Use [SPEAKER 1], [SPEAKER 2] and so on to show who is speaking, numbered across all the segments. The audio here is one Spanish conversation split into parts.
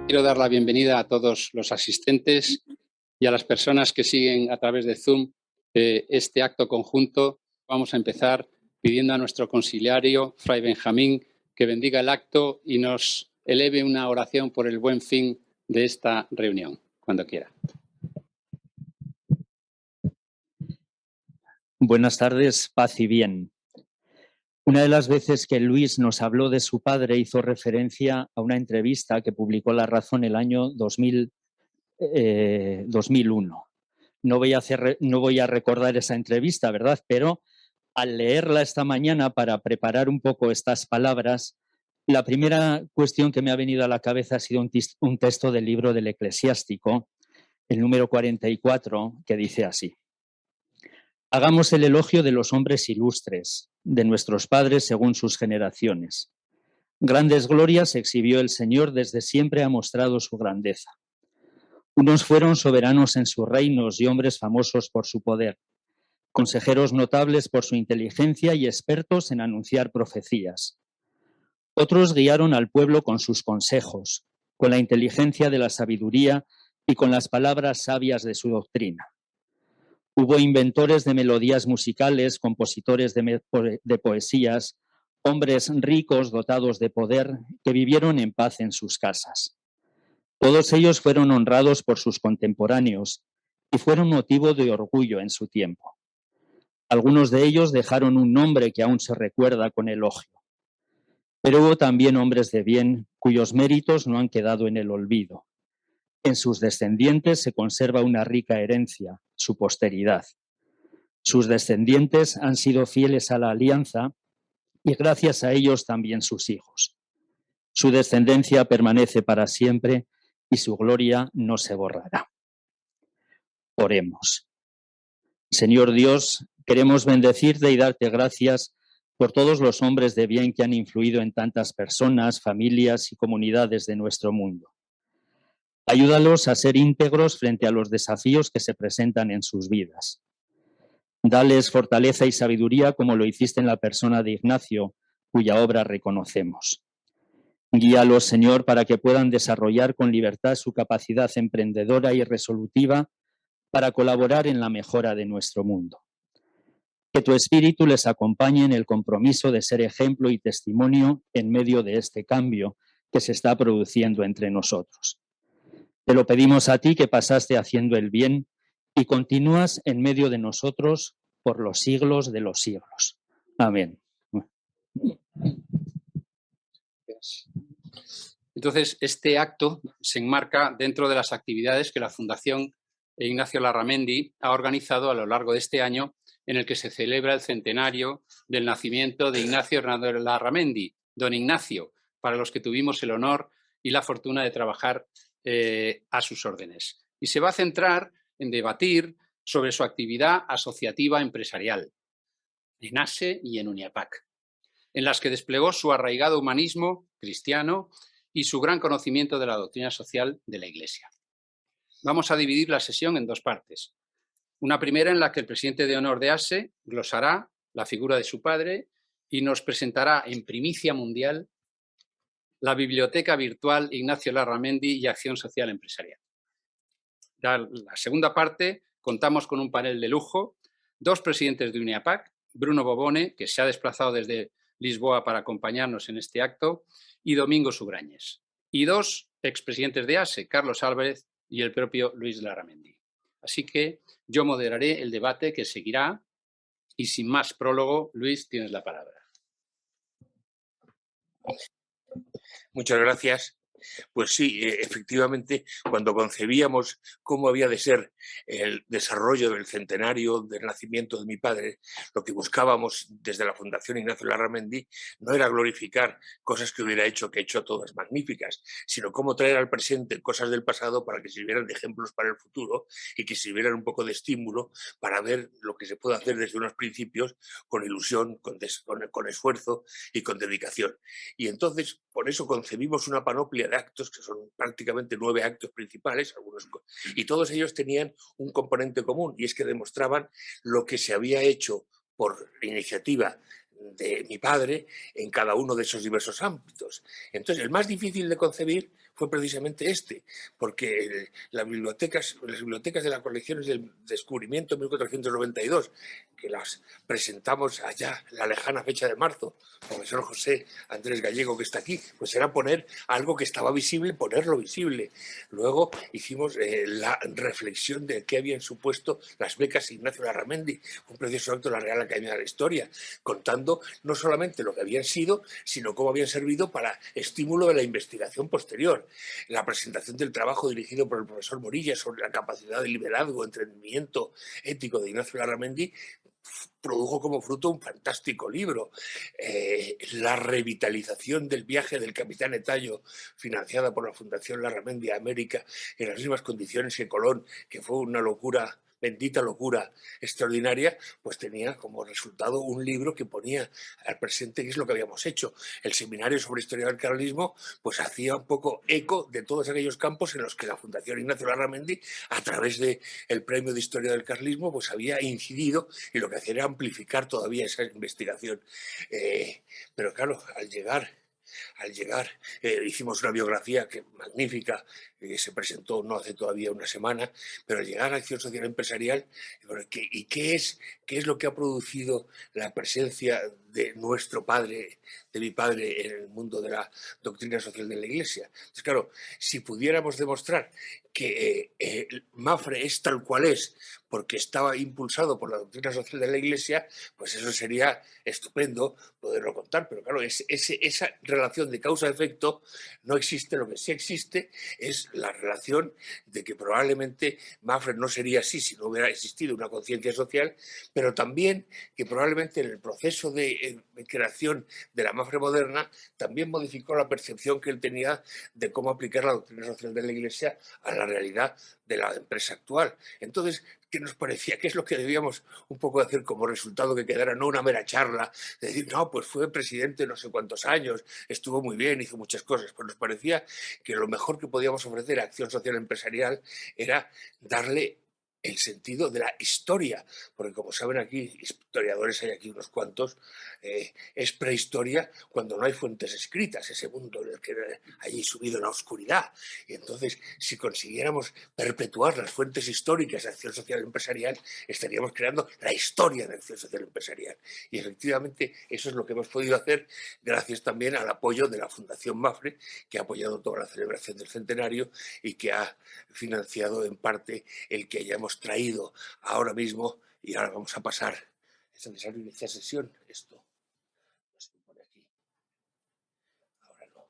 [SPEAKER 1] Quiero dar la bienvenida a todos los asistentes y a las personas que siguen a través de Zoom este acto conjunto. Vamos a empezar pidiendo a nuestro conciliario, Fray Benjamín, que bendiga el acto y nos eleve una oración por el buen fin de esta reunión, cuando quiera.
[SPEAKER 2] Buenas tardes, paz y bien. Una de las veces que Luis nos habló de su padre hizo referencia a una entrevista que publicó La Razón el año 2001. No voy a recordar esa entrevista, ¿verdad? Pero al leerla esta mañana para preparar un poco estas palabras, la primera cuestión que me ha venido a la cabeza ha sido un texto del libro del Eclesiástico, el número 44, que dice así: hagamos el elogio de los hombres ilustres, de nuestros padres según sus generaciones. Grandes glorias exhibió el Señor, desde siempre ha mostrado su grandeza. Unos fueron soberanos en sus reinos y hombres famosos por su poder, consejeros notables por su inteligencia y expertos en anunciar profecías. Otros guiaron al pueblo con sus consejos, con la inteligencia de la sabiduría y con las palabras sabias de su doctrina. Hubo inventores de melodías musicales, compositores de poesías, hombres ricos dotados de poder que vivieron en paz en sus casas. Todos ellos fueron honrados por sus contemporáneos y fueron motivo de orgullo en su tiempo. Algunos de ellos dejaron un nombre que aún se recuerda con elogio. Pero hubo también hombres de bien cuyos méritos no han quedado en el olvido. En sus descendientes se conserva una rica herencia, su posteridad. Sus descendientes han sido fieles a la alianza y gracias a ellos también sus hijos. Su descendencia permanece para siempre y su gloria no se borrará. Oremos. Señor Dios, queremos bendecirte y darte gracias por todos los hombres de bien que han influido en tantas personas, familias y comunidades de nuestro mundo. Ayúdalos a ser íntegros frente a los desafíos que se presentan en sus vidas. Dales fortaleza y sabiduría como lo hiciste en la persona de Ignacio, cuya obra reconocemos. Guíalos, Señor, para que puedan desarrollar con libertad su capacidad emprendedora y resolutiva para colaborar en la mejora de nuestro mundo. Que tu Espíritu les acompañe en el compromiso de ser ejemplo y testimonio en medio de este cambio que se está produciendo entre nosotros. Te lo pedimos a ti, que pasaste haciendo el bien y continúas en medio de nosotros por los siglos de los siglos. Amén.
[SPEAKER 1] Entonces, este acto se enmarca dentro de las actividades que la Fundación Ignacio Larramendi ha organizado a lo largo de este año, en el que se celebra el centenario del nacimiento de Ignacio Hernández Larramendi, don Ignacio, para los que tuvimos el honor y la fortuna de trabajar a sus órdenes. Y se va a centrar en debatir sobre su actividad asociativa empresarial en ASE y en UNIAPAC, en las que desplegó su arraigado humanismo cristiano y su gran conocimiento de la doctrina social de la Iglesia. Vamos a dividir la sesión en dos partes. Una primera en la que el presidente de honor de ASE glosará la figura de su padre y nos presentará en primicia mundial la biblioteca virtual Ignacio Larramendi y Acción Social Empresarial. La segunda parte contamos con un panel de lujo, dos presidentes de UNIAPAC, Bruno Bobone, que se ha desplazado desde Lisboa para acompañarnos en este acto, y Domingo Sugrañes, y dos expresidentes de ASE, Carlos Álvarez y el propio Luis Larramendi. Así que yo moderaré el debate que seguirá y sin más prólogo, Luis, tienes la palabra.
[SPEAKER 3] Muchas gracias. Pues sí, efectivamente, cuando concebíamos cómo había de ser el desarrollo del centenario del nacimiento de mi padre, lo que buscábamos desde la Fundación Ignacio Larramendi no era glorificar cosas que hubiera hecho, que he hecho todas magníficas, sino cómo traer al presente cosas del pasado para que sirvieran de ejemplos para el futuro y que sirvieran un poco de estímulo para ver lo que se puede hacer desde unos principios con ilusión, con esfuerzo y con dedicación. Y entonces, por eso concebimos una panoplia de actos, que son prácticamente 9 actos principales, y todos ellos tenían un componente común, y es que demostraban lo que se había hecho por iniciativa de mi padre en cada uno de esos diversos ámbitos. Entonces, el más difícil de concebir fue precisamente este, porque las bibliotecas de las colecciones del descubrimiento en 1492, que las presentamos allá en la lejana fecha de marzo, el profesor José Andrés Gallego, que está aquí, pues era poner algo que estaba visible, ponerlo visible. Luego hicimos la reflexión de qué habían supuesto las becas Ignacio Larramendi, un precioso acto de la Real Academia de la Historia, contando no solamente lo que habían sido, sino cómo habían servido para estímulo de la investigación posterior. La presentación del trabajo dirigido por el profesor Morilla sobre la capacidad de liderazgo, entendimiento ético de Ignacio Larramendi produjo como fruto un fantástico libro. La revitalización del viaje del capitán Etayo, financiada por la Fundación Larramendi a América, en las mismas condiciones que Colón, que fue una locura, bendita locura extraordinaria, pues tenía como resultado un libro que ponía al presente qué es lo que habíamos hecho. El seminario sobre historia del carlismo pues hacía un poco eco de todos aquellos campos en los que la Fundación Ignacio Larramendi, a través del Premio de Historia del Carlismo, pues había incidido, y lo que hacía era amplificar todavía esa investigación. Pero claro, al llegar hicimos una biografía magnífica, que se presentó no hace todavía una semana, pero al llegar a Acción Social Empresarial, ¿y qué es lo que ha producido la presencia de nuestro padre, de mi padre, en el mundo de la doctrina social de la Iglesia? Entonces, claro, si pudiéramos demostrar que Mapfre es tal cual es, porque estaba impulsado por la doctrina social de la Iglesia, pues eso sería estupendo poderlo contar. Pero claro, esa relación de causa-efecto no existe. Lo que sí existe es la relación de que probablemente Mapfre no sería así si no hubiera existido una conciencia social, pero también que probablemente en el proceso de creación de la Mapfre moderna también modificó la percepción que él tenía de cómo aplicar la doctrina social de la Iglesia a la realidad de la empresa actual. Entonces, ¿qué nos parecía? ¿Qué es lo que debíamos un poco hacer como resultado, que quedara no una mera charla, de decir, no, pues fue presidente no sé cuántos años, estuvo muy bien, hizo muchas cosas? Pues nos parecía que lo mejor que podíamos ofrecer a Acción Social Empresarial era darle el sentido de la historia, porque como saben aquí, historiadores hay aquí unos cuantos, es prehistoria cuando no hay fuentes escritas, ese mundo en el que allí subido en la oscuridad. Y entonces, si consiguiéramos perpetuar las fuentes históricas de Acción Social Empresarial, estaríamos creando la historia de Acción Social Empresarial. Y efectivamente eso es lo que hemos podido hacer gracias también al apoyo de la Fundación Mapfre, que ha apoyado toda la celebración del centenario y que ha financiado en parte el que hayamos traído ahora mismo. Y ahora vamos a pasar. Es necesario iniciar sesión. Esto no se pone aquí. Ahora no.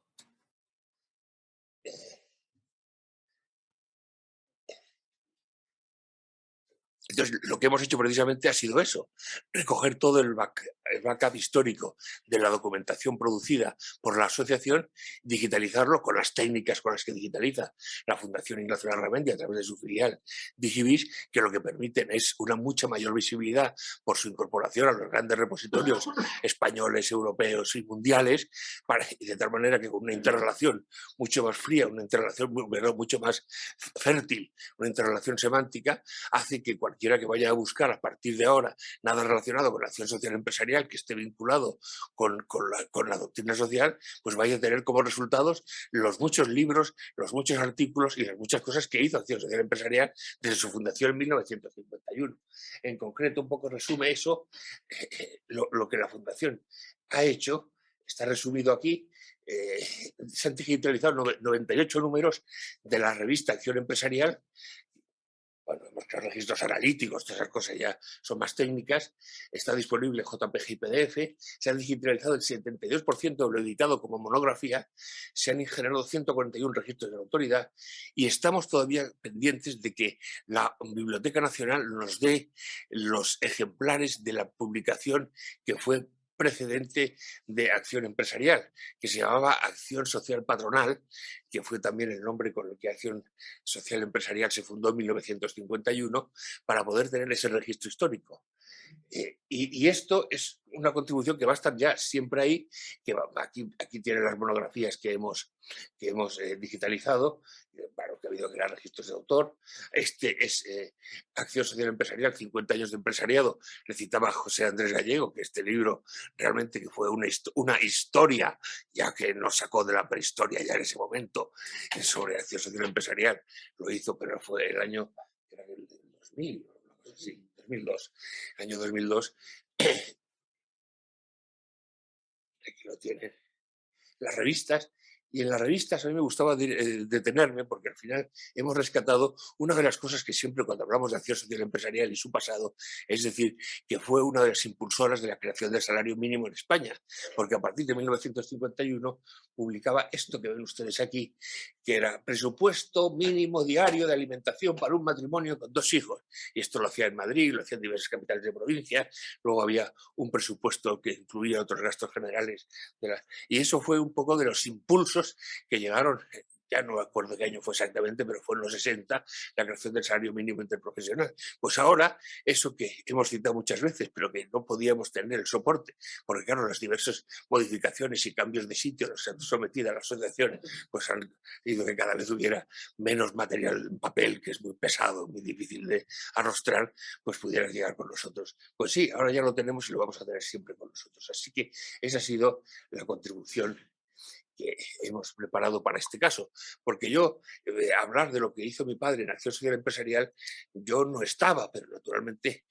[SPEAKER 3] Entonces, lo que hemos hecho precisamente ha sido eso, recoger todo el backup histórico de la documentación producida por la asociación, digitalizarlo con las técnicas con las que digitaliza la Fundación Ignacio Larramendi a través de su filial Digivis, que lo que permiten es una mucha mayor visibilidad por su incorporación a los grandes repositorios españoles, europeos y mundiales, y de tal manera que con una interrelación mucho más fría, una interrelación mucho más fértil, una interrelación semántica, hace que cualquiera que vaya a buscar a partir de ahora nada relacionado con la acción social empresarial que esté vinculado con la doctrina social, pues vaya a tener como resultados los muchos libros, los muchos artículos y las muchas cosas que hizo Acción Social Empresarial desde su fundación en 1951. En concreto, un poco resume eso, lo que la Fundación ha hecho, está resumido aquí. Se han digitalizado 98 números de la revista Acción Empresarial. Bueno, nuestros registros analíticos, todas esas cosas ya son más técnicas. Está disponible JPG y PDF. Se han digitalizado el 72% de lo editado como monografía. Se han generado 141 registros de la autoridad. Y estamos todavía pendientes de que la Biblioteca Nacional nos dé los ejemplares de la publicación que fue precedente de Acción Empresarial, que se llamaba Acción Social Patronal, que fue también el nombre con el que Acción Social Empresarial se fundó en 1951, para poder tener ese registro histórico. Y esto es una contribución que va a estar ya siempre ahí, que aquí tiene las monografías que hemos digitalizado, claro, que ha habido que eran registros de autor. Este es Acción Social Empresarial, 50 años de empresariado. Le citaba a José Andrés Gallego, que este libro realmente que fue una historia, ya que nos sacó de la prehistoria ya en ese momento, sobre Acción Social Empresarial. Lo hizo, pero fue el año, era el 2000, sí, 2002, año 2002. Aquí lo tienen. Las revistas, y en las revistas a mí me gustaba detenerme porque al final hemos rescatado una de las cosas que siempre cuando hablamos de acción social empresarial y su pasado, es decir, que fue una de las impulsoras de la creación del salario mínimo en España, porque a partir de 1951 publicaba esto que ven ustedes aquí, que era presupuesto mínimo diario de alimentación para un matrimonio con 2 hijos. Y esto lo hacía en Madrid, lo hacía en diversas capitales de provincia, luego había un presupuesto que incluía otros gastos generales. Y eso fue un poco de los impulsos que llegaron, ya no me acuerdo qué año fue exactamente, pero fue en los 60, la creación del salario mínimo interprofesional. Pues ahora, eso que hemos citado muchas veces, pero que no podíamos tener el soporte, porque claro, las diversas modificaciones y cambios de sitio los han sometido a las asociaciones, pues han hecho que cada vez hubiera menos material en papel, que es muy pesado, muy difícil de arrostrar, pues pudiera llegar con nosotros. Pues sí, ahora ya lo tenemos y lo vamos a tener siempre con nosotros. Así que esa ha sido la contribución que hemos preparado para este caso, porque yo, hablar de lo que hizo mi padre en Acción Social Empresarial, yo no estaba, pero naturalmente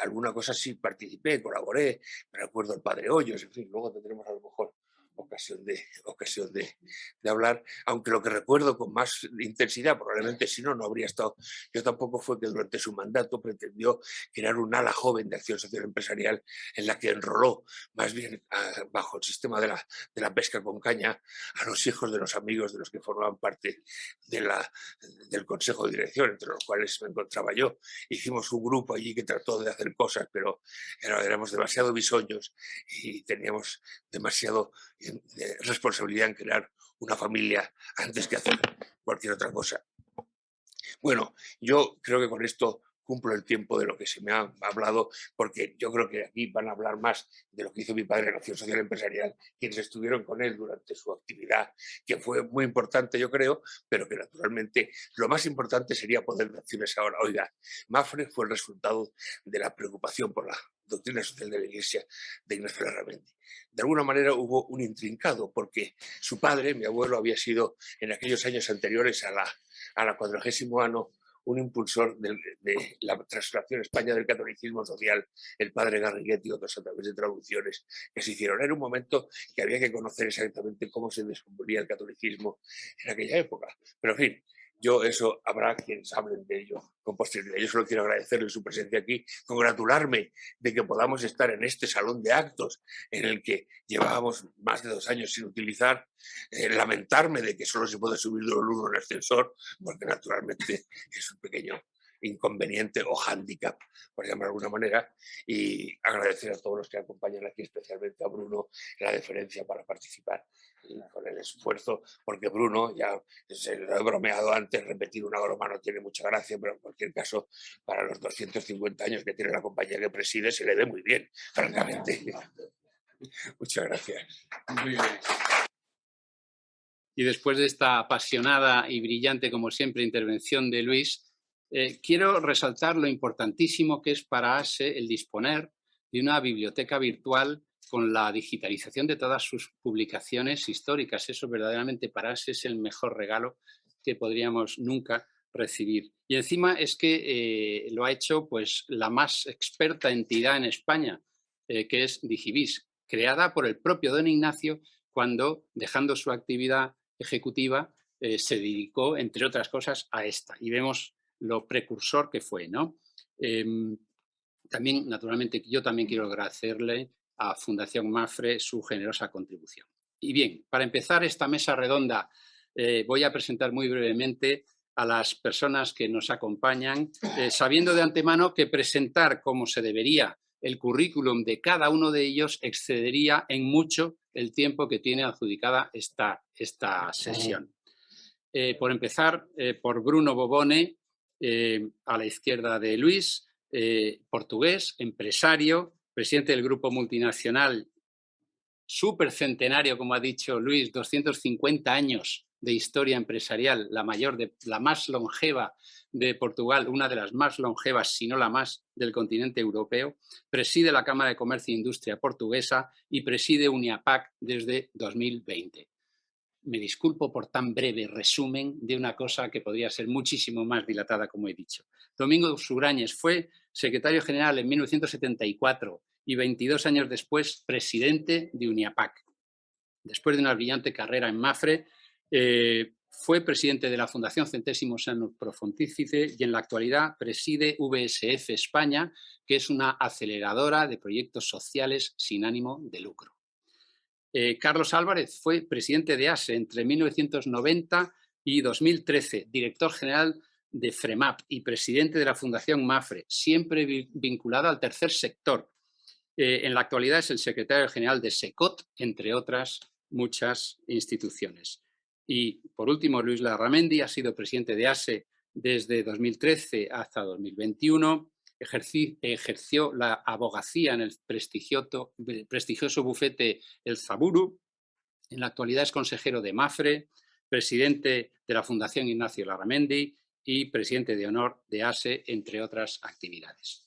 [SPEAKER 3] alguna cosa sí participé, colaboré, me acuerdo al padre Hoyos, en fin, luego tendremos a lo mejor ocasión de hablar, aunque lo que recuerdo con más intensidad, probablemente si no, no habría estado, yo tampoco, fue que durante su mandato pretendió crear un ala joven de Acción Social Empresarial en la que enroló, más bien bajo el sistema de la pesca con caña, a los hijos de los amigos de los que formaban parte del Consejo de Dirección, entre los cuales me encontraba yo. Hicimos un grupo allí que trató de hacer cosas, pero éramos demasiado bisoños y teníamos demasiado responsabilidad en crear una familia antes que hacer cualquier otra cosa. Bueno, yo creo que con esto cumplo el tiempo de lo que se me ha hablado, porque yo creo que aquí van a hablar más de lo que hizo mi padre en Acción Social Empresarial, quienes estuvieron con él durante su actividad, que fue muy importante, yo creo, pero que naturalmente lo más importante sería poder decirles ahora, oiga, Mafre fue el resultado de la preocupación por la doctrina social de la Iglesia de Ignacio Larramendi. De alguna manera hubo un intrincado, porque su padre, mi abuelo, había sido en aquellos años anteriores a la 40º año un impulsor de la translación a España del catolicismo social, el padre Garriguetti y otros a través de traducciones que se hicieron. Era un momento que había que conocer exactamente cómo se desenvolvía el catolicismo en aquella época. Pero en fin, yo eso habrá quienes hablen de ello con posterioridad. Yo solo quiero agradecerle su presencia aquí, congratularme de que podamos estar en este salón de actos en el que llevábamos más de 2 años sin utilizar, lamentarme de que solo se puede subir de uno en ascensor, porque naturalmente es un pequeño inconveniente o hándicap, por llamar de alguna manera, y agradecer a todos los que acompañan aquí, especialmente a Bruno, la deferencia para participar y con el esfuerzo, porque Bruno, ya se lo he bromeado antes, repetir una broma no tiene mucha gracia, pero en cualquier caso, para los 250 años que tiene la compañía que preside, se le ve muy bien, francamente. Muchas gracias.
[SPEAKER 1] Muy bien. Y después de esta apasionada y brillante, como siempre, intervención de Luis, quiero resaltar lo importantísimo que es para ASE el disponer de una biblioteca virtual con la digitalización de todas sus publicaciones históricas. Eso verdaderamente para ASE es el mejor regalo que podríamos nunca recibir. Y encima es que lo ha hecho pues, la más experta entidad en España, que es Digivis, creada por el propio don Ignacio cuando, dejando su actividad ejecutiva, se dedicó, entre otras cosas, a esta. Y vemos lo precursor que fue, ¿no? También, naturalmente, yo también quiero agradecerle a Fundación Mafre su generosa contribución. Y bien, para empezar esta mesa redonda, voy a presentar muy brevemente a las personas que nos acompañan, sabiendo de antemano que presentar como se debería el currículum de cada uno de ellos excedería en mucho el tiempo que tiene adjudicada esta sesión. Por empezar, por Bruno Bobone, a la izquierda de Luis, portugués, empresario, presidente del grupo multinacional supercentenario, como ha dicho Luis, 250 años de historia empresarial, la más longeva de Portugal, una de las más longevas, si no la más, del continente europeo. Preside la Cámara de Comercio e Industria portuguesa y preside Uniapac desde 2020. Me disculpo por tan breve resumen de una cosa que podría ser muchísimo más dilatada, como he dicho. Domingo Surañes fue secretario general en 1974 y 22 años después presidente de Uniapac. Después de una brillante carrera en Mafre, fue presidente de la Fundación Centésimos Annus Pro Pontifice y en la actualidad preside VSF España, que es una aceleradora de proyectos sociales sin ánimo de lucro. Carlos Álvarez fue presidente de ASE entre 1990 y 2013, director general de FREMAP y presidente de la Fundación Mafre, siempre vinculado al tercer sector. En la actualidad es el secretario general de SECOT, entre otras muchas instituciones. Y, por último, Luis Larramendi ha sido presidente de ASE desde 2013 hasta 2021. Ejerció la abogacía en el prestigioso bufete El Zaburu. En la actualidad es consejero de Mafre, presidente de la Fundación Ignacio Larramendi y presidente de honor de ASE, entre otras actividades.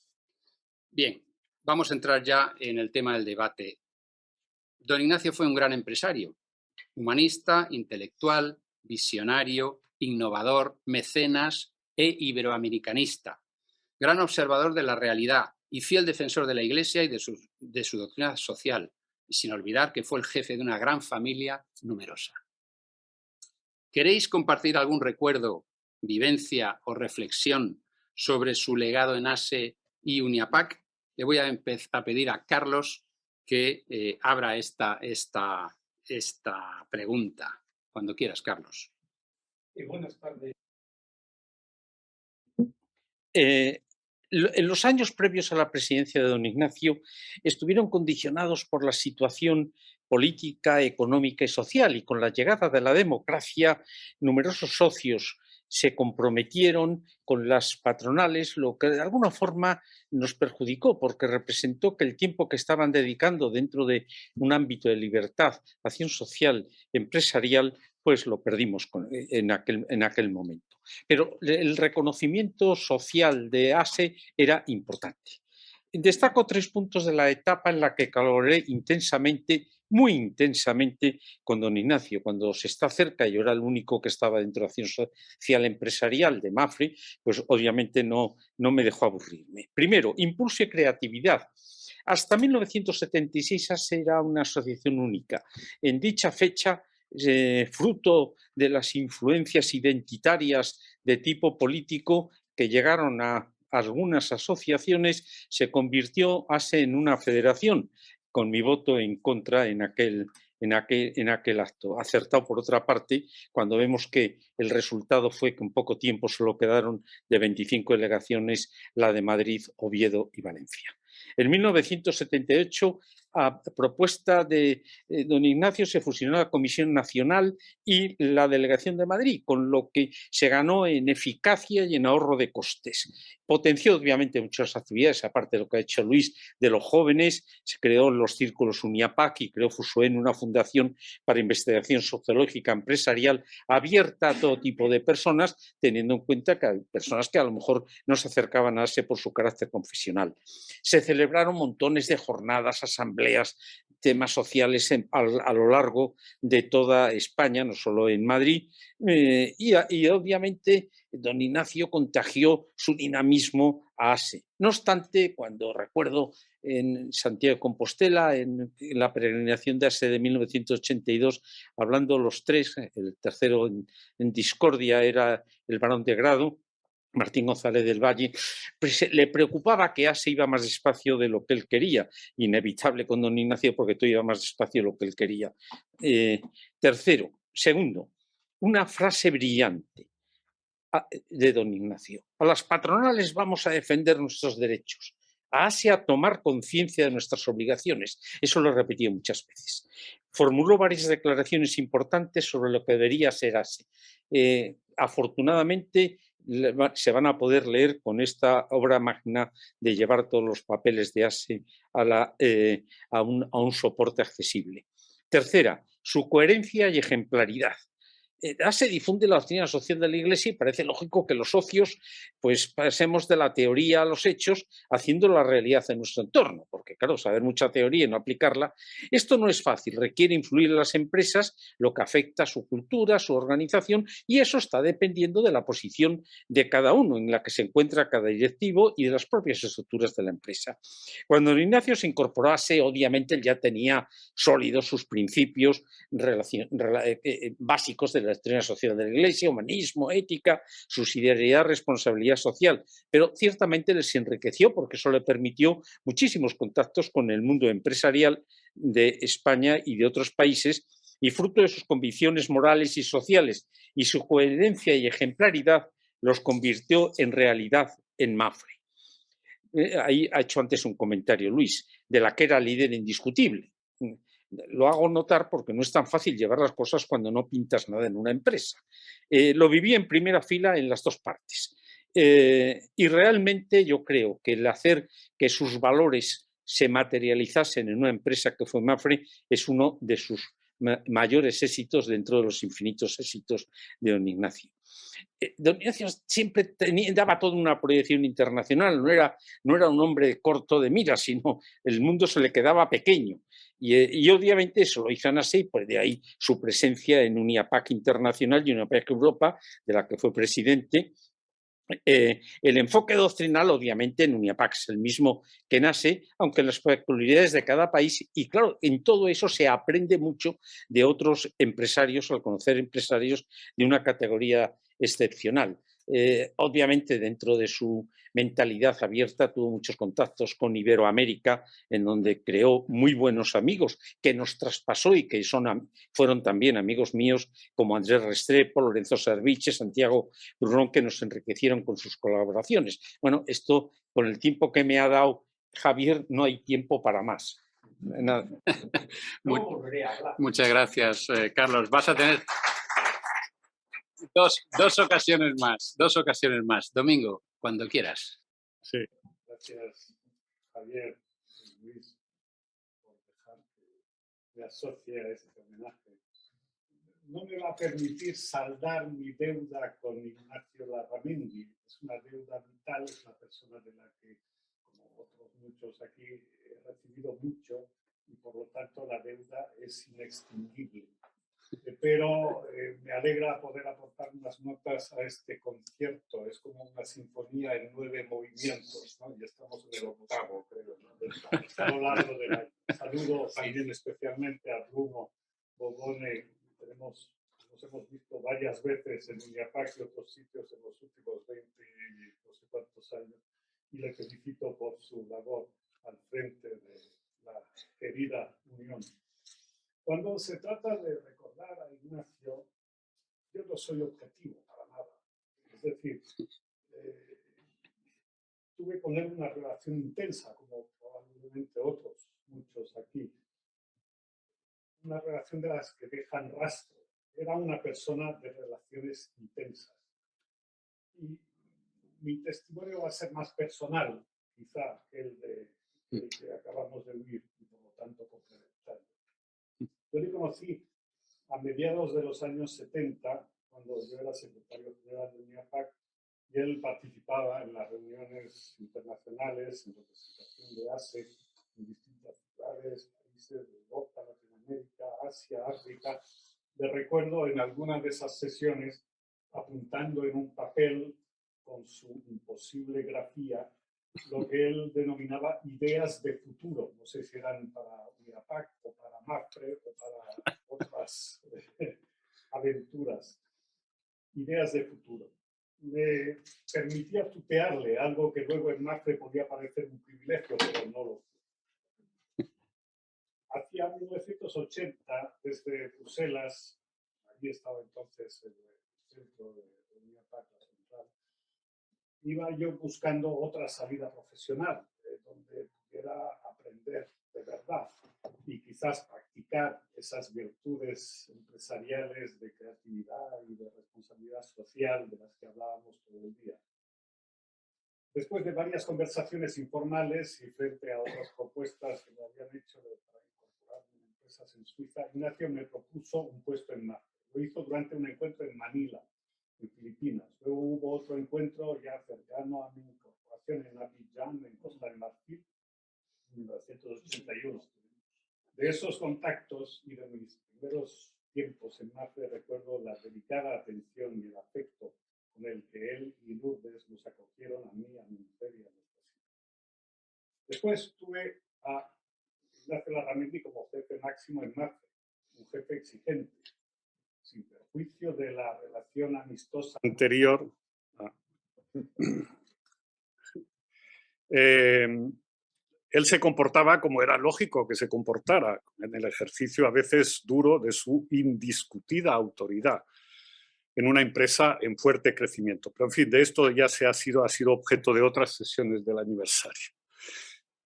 [SPEAKER 1] Bien, vamos a entrar ya en el tema del debate. Don Ignacio fue un gran empresario, humanista, intelectual, visionario, innovador, mecenas e iberoamericanista. Gran observador de la realidad y fiel defensor de la Iglesia y de su doctrina social, y sin olvidar que fue el jefe de una gran familia numerosa. ¿Queréis compartir algún recuerdo, vivencia o reflexión sobre su legado en ASE y Uniapac? Le voy a pedir a Carlos que abra esta pregunta. Cuando quieras, Carlos.
[SPEAKER 4] Buenas tardes.
[SPEAKER 5] En los años previos a la presidencia de don Ignacio estuvieron condicionados por la situación política, económica y social, y con la llegada de la democracia, numerosos socios se comprometieron con las patronales, lo que de alguna forma nos perjudicó, porque representó que el tiempo que estaban dedicando dentro de un ámbito de libertad, acción social, empresarial, pues lo perdimos en aquel momento. Pero el reconocimiento social de ASE era importante. Destaco 3 puntos de la etapa en la que colaboré intensamente, muy intensamente, con don Ignacio. Cuando se está cerca, yo era el único que estaba dentro de Acción Social Empresarial de Mafre, pues obviamente no me dejó aburrirme. Primero, impulso y creatividad. Hasta 1976 ASE era una asociación única. En dicha fecha, fruto de las influencias identitarias de tipo político que llegaron a algunas asociaciones, se convirtió ASE en una federación, con mi voto en contra en aquel acto. Acertado, por otra parte, cuando vemos que el resultado fue que en poco tiempo solo quedaron de 25 delegaciones la de Madrid, Oviedo y Valencia. En 1978, a propuesta de don Ignacio, se fusionó la Comisión Nacional y la Delegación de Madrid, con lo que se ganó en eficacia y en ahorro de costes. Potenció obviamente muchas actividades, aparte de lo que ha hecho Luis, de los jóvenes. Se creó los círculos Uniapac y creó Fusoen, una fundación para investigación sociológica empresarial abierta a todo tipo de personas, teniendo en cuenta que hay personas que a lo mejor no se acercaban a ASE por su carácter confesional. Se celebraron montones de jornadas, asambleas, temas sociales a lo largo de toda España, no solo en Madrid, y obviamente don Ignacio contagió su dinamismo a ASE. No obstante, cuando recuerdo en Santiago de Compostela, en la peregrinación de ASE de 1982, hablando los tres, el tercero en discordia era el barón de Grado, Martín González del Valle, pues le preocupaba que ASE iba más despacio de lo que él quería, inevitable con don Ignacio porque todo iba más despacio de lo que él quería. Segundo, una frase brillante de don Ignacio: a las patronales vamos a defender nuestros derechos, a ASE a tomar conciencia de nuestras obligaciones. Eso lo repetí muchas veces. Formuló varias declaraciones importantes sobre lo que debería ser ASE. Afortunadamente, se van a poder leer con esta obra magna de llevar todos los papeles de ASE a un soporte accesible. Tercera, su coherencia y ejemplaridad. ASE difunde la doctrina social de la Iglesia y parece lógico que los socios pues pasemos de la teoría a los hechos haciendo la realidad en nuestro entorno, porque claro, saber mucha teoría y no aplicarla, esto no es fácil, requiere influir en las empresas, lo que afecta a su cultura, su organización, y eso está dependiendo de la posición de cada uno en la que se encuentra cada directivo y de las propias estructuras de la empresa. Cuando Ignacio se incorporó a ASE, obviamente él ya tenía sólidos sus principios básicos de la doctrina social de la Iglesia, humanismo, ética, subsidiariedad, responsabilidad social, pero ciertamente les enriqueció porque eso le permitió muchísimos contactos con el mundo empresarial de España y de otros países, y fruto de sus convicciones morales y sociales y su coherencia y ejemplaridad los convirtió en realidad en Mapfre. Ahí ha hecho antes un comentario Luis, de la que era líder indiscutible. Lo hago notar porque no es tan fácil llevar las cosas cuando no pintas nada en una empresa. Lo viví en primera fila en las dos partes. Y realmente yo creo que el hacer que sus valores se materializasen en una empresa que fue Mapfre es uno de sus mayores éxitos dentro de los infinitos éxitos de don Ignacio. Don Ignacio siempre daba toda una proyección internacional, no era un hombre corto de mira, sino el mundo se le quedaba pequeño. Y obviamente eso lo hizo ASE, y pues de ahí su presencia en UNIAPAC Internacional y UNIAPAC Europa, de la que fue presidente. El enfoque doctrinal, obviamente, en UNIAPAC es el mismo que en ASE, aunque las peculiaridades de cada país, y claro, en todo eso se aprende mucho de otros empresarios, al conocer empresarios de una categoría excepcional. Obviamente, dentro de su mentalidad abierta, tuvo muchos contactos con Iberoamérica, en donde creó muy buenos amigos, que nos traspasó y que fueron también amigos míos, como Andrés Restrepo, Lorenzo Serviche, Santiago Brunón, que nos enriquecieron con sus colaboraciones. Bueno, esto, con el tiempo que me ha dado Javier, no hay tiempo para más. Nada.
[SPEAKER 1] Muchas gracias, Carlos. Vas a tener dos ocasiones más. Domingo, cuando quieras.
[SPEAKER 4] Sí. Gracias, Javier y Luis, por dejar que me asocie a este homenaje. No me va a permitir saldar mi deuda con Ignacio Larramendi. Es una deuda vital, es una persona de la que, como otros muchos aquí, he recibido mucho y por lo tanto la deuda es inextinguible. Pero me alegra poder aportar unas notas a este concierto. Es como una sinfonía en 9 movimientos, ¿no? Y estamos en el octavo, creo, ¿no? A lo largo del año. Saludo también especialmente a Bruno Bobone. Nos hemos visto varias veces en UNIAPAC y otros sitios en los últimos 20 y no sé cuántos años. Y le felicito por su labor al frente de la querida Unión. Cuando se trata de recordar a Ignacio, yo no soy objetivo para nada. Es decir, tuve con él una relación intensa, como probablemente otros, muchos aquí. Una relación de las que dejan rastro. Era una persona de relaciones intensas. Y mi testimonio va a ser más personal, quizá, que el que acabamos de oír, y por lo tanto complementario. Yo le conocí a mediados de los años 70, cuando yo era secretario general de UNIAPAC, y él participaba en las reuniones internacionales en representación de ASE en distintas ciudades, países de Europa, Latinoamérica, Asia, África. Le recuerdo en alguna de esas sesiones apuntando en un papel con su imposible grafía lo que él denominaba ideas de futuro. No sé si eran para UNIAPAC o para Mapfre o para otras aventuras. Ideas de futuro. Me permitía tutearle, algo que luego en Mapfre podía parecer un privilegio, pero no lo fue. Hacia 1980, desde Bruselas, allí estaba entonces el centro de UNIAPAC, la central, iba yo buscando otra salida profesional, donde era aprender de verdad y quizás practicar esas virtudes empresariales de creatividad y de responsabilidad social de las que hablábamos todo el día. Después de varias conversaciones informales y frente a otras propuestas que me habían hecho para incorporarme en empresas en Suiza, Ignacio me propuso un puesto en Mafre. Lo hizo durante un encuentro en Manila, en Filipinas. Luego hubo otro encuentro ya cercano a mi incorporación en Abidjan, en Costa de Marfil, en 1981. De esos contactos y de mis primeros tiempos en Mafre recuerdo la delicada atención y el afecto con el que él y Lourdes nos acogieron a mí, a mi mujer y a nuestras hijas. Después tuve a Ignacio Larramendi como jefe máximo en Mafre, un jefe exigente, sin perjuicio de la relación amistosa anterior. Él se comportaba como era lógico que se comportara, en el ejercicio a veces duro de su indiscutida autoridad en una empresa en fuerte crecimiento. Pero en fin, de esto ya ha sido objeto de otras sesiones del aniversario.